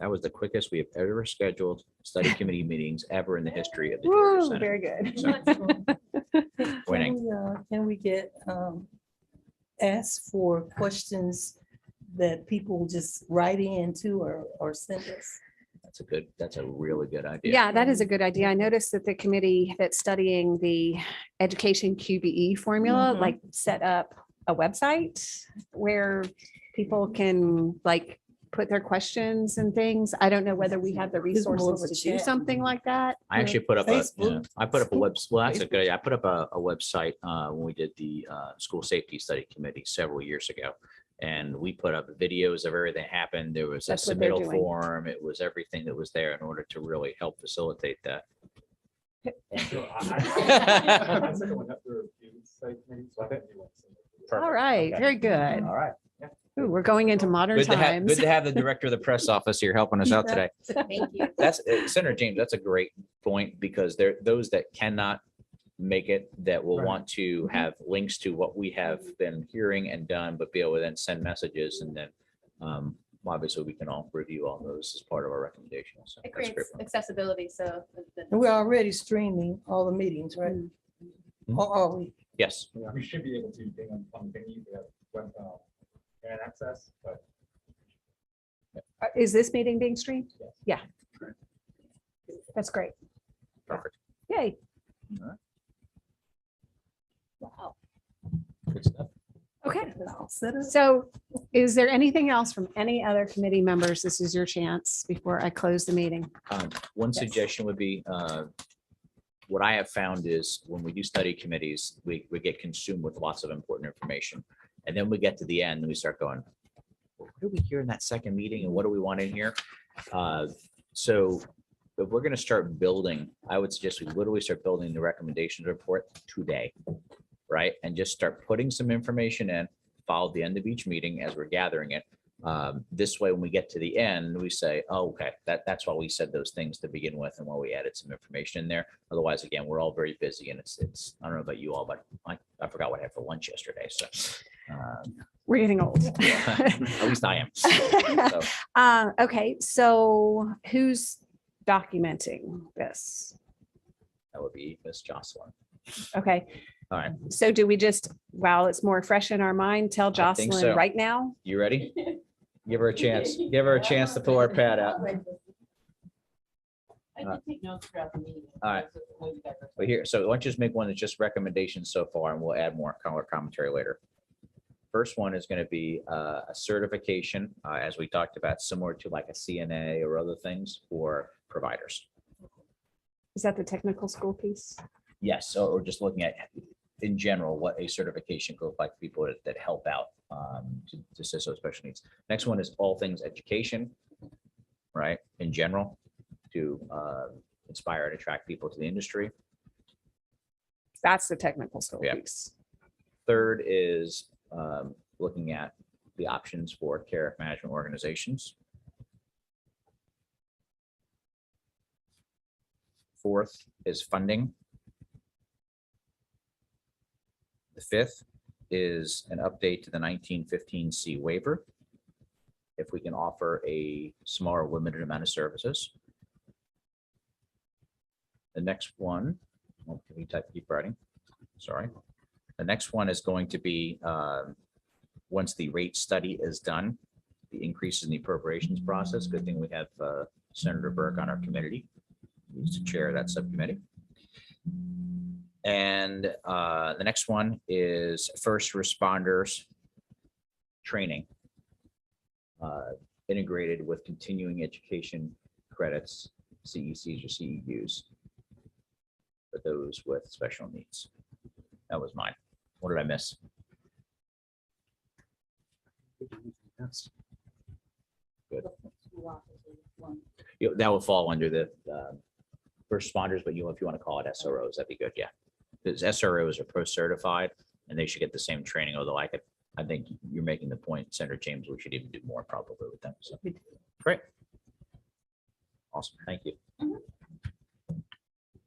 That was the quickest we have ever scheduled study committee meetings ever in the history of the Georgia Woo, Senate. very good. So, Winning. Can we get, ask for questions that people just write in to or send us? That's a really good idea. Yeah, that is a good idea. I noticed that the committee that's studying the education QBE formula, Mhm. like set up a website where people can like put their questions and things. I don't know whether we have the more of a resources to do chat. something like that. I actually put up Facebook. I put up a web, well, that's a good, idea. I put up a website when we did the school safety study committee several years ago. And we put up videos of everything that happened. There was a That's what they're submittal doing. form. It was everything that was there in order to really help facilitate that. All right, very good. All right. Ooh, we're going into modern Good times. to have the director of the press office here helping us out today. Thank you. That's Senator James, that's a great point because there, those that cannot make it that will Right. want to have links to what we have been hearing and done, but be able to then send messages and then obviously we can all review all those as part of our recommendation. So It that's a great creates point. accessibility, so. And we're already streaming all the meetings, right? Mhm. Or are we? Yes, We should be able to, depending on the venue, we have web, internet access, but Is this meeting being streamed? Yes. Yeah. That's great. perfect. Yay. All right. Wow. Good stuff. Okay. All set up. So is there anything else from any other committee members? This is your chance before I close the meeting. One Yes. suggestion would be, what I have found is when we do study committees, we get consumed with lots of important information. And then we get to the end and we start going, "Well, what did we hear in that second meeting and what do we want in here? So if we're going to start building, I would suggest we literally start building the recommendations report today. Right? And just start putting some information in, follow the end of each meeting as we're gathering it. This way, when we get to the end, we say, oh, okay, that's why we said those things to begin with and why we added some information in there. Otherwise, again, we're all very busy and it's, I don't know about you all, but I forgot what I had for lunch yesterday. So We're getting old. at least I am. So, Okay, so who's documenting this? that would be Miss Jocelyn. Okay, All right, so do we just, while it's more fresh in our mind, tell I think Jocelyn so. right now? you ready? Give her a chance. Give her a chance to pull her pad out. I did take notes throughout the meeting. All right. But here, so why don't you just make one that's just recommendations so far and we'll add more color commentary later. First one is going to be a certification, as we talked about, similar to like a CNA or other things for providers. Is that the technical school piece? Yes, or just looking at in general, what a certification could look like for people that help out to assist with special needs. Next one is all things education, right? In general, to inspire and attract people to the industry. That's the technical school Yeah. piece. Third is looking at the options for care management organizations. Fourth is funding. The fifth is an update to the 1915C waiver. If we can offer a smaller limited amount of services. The next one, oh, can we keep writing? Sorry. The next one is going to be, once the rate study is done, the increase in the appropriations process. Good thing we have Senator Burke on our committee. He used to chair that subcommittee. And the next one is first responders training, integrated with continuing education credits, CECs or CEUs, for those with special needs. That was mine. What did I miss? Good. That will fall under the first responders, but if you want to call it SROs, that'd be good. Yeah. Because SROs are pro certified and they should get the same training, although I think you're making the point, Senator James, we should even do more probably with them. So great. Awesome. Thank you.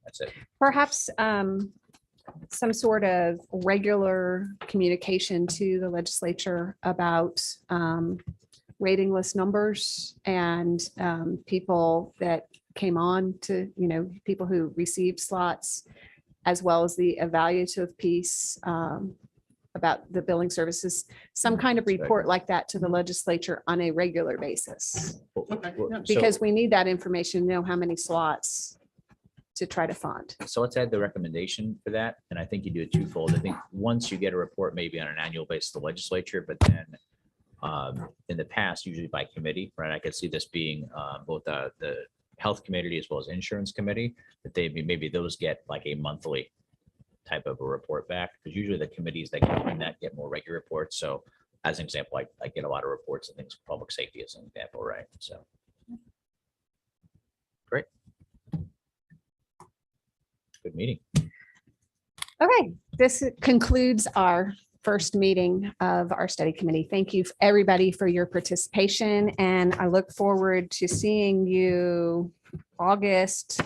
That's it. Perhaps some sort of regular communication to the legislature about waiting list numbers and people that came on to, people who received slots, as well as the evaluative piece about the billing services, some kind of That's right. report like that to the legislature on a regular basis. Okay, yeah. Because we need that information, know how many slots to try to fund. So let's add the recommendation for that. And I think you do it twofold. I think once you get a report, maybe on an annual basis, the legislature, but then in the past, usually by committee, right? I could see this being both the health committee as well as insurance committee, that maybe those get like a monthly type of a report back, because usually the committees that can bring that get more regular reports. So as an example, I get a lot of reports and things, public safety as an example, right? So. Great. Good meeting. Okay, this concludes our first meeting of our study committee. Thank you, everybody, for your participation, and I look forward to seeing you August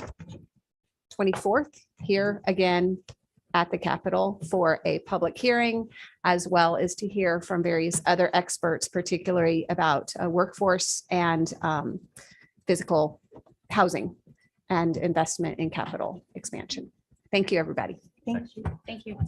24th here again at the Capitol for a public hearing, as well as to hear from various other experts, particularly about workforce and physical housing and investment in capital expansion. Thank you, everybody. Thank you. Thank you.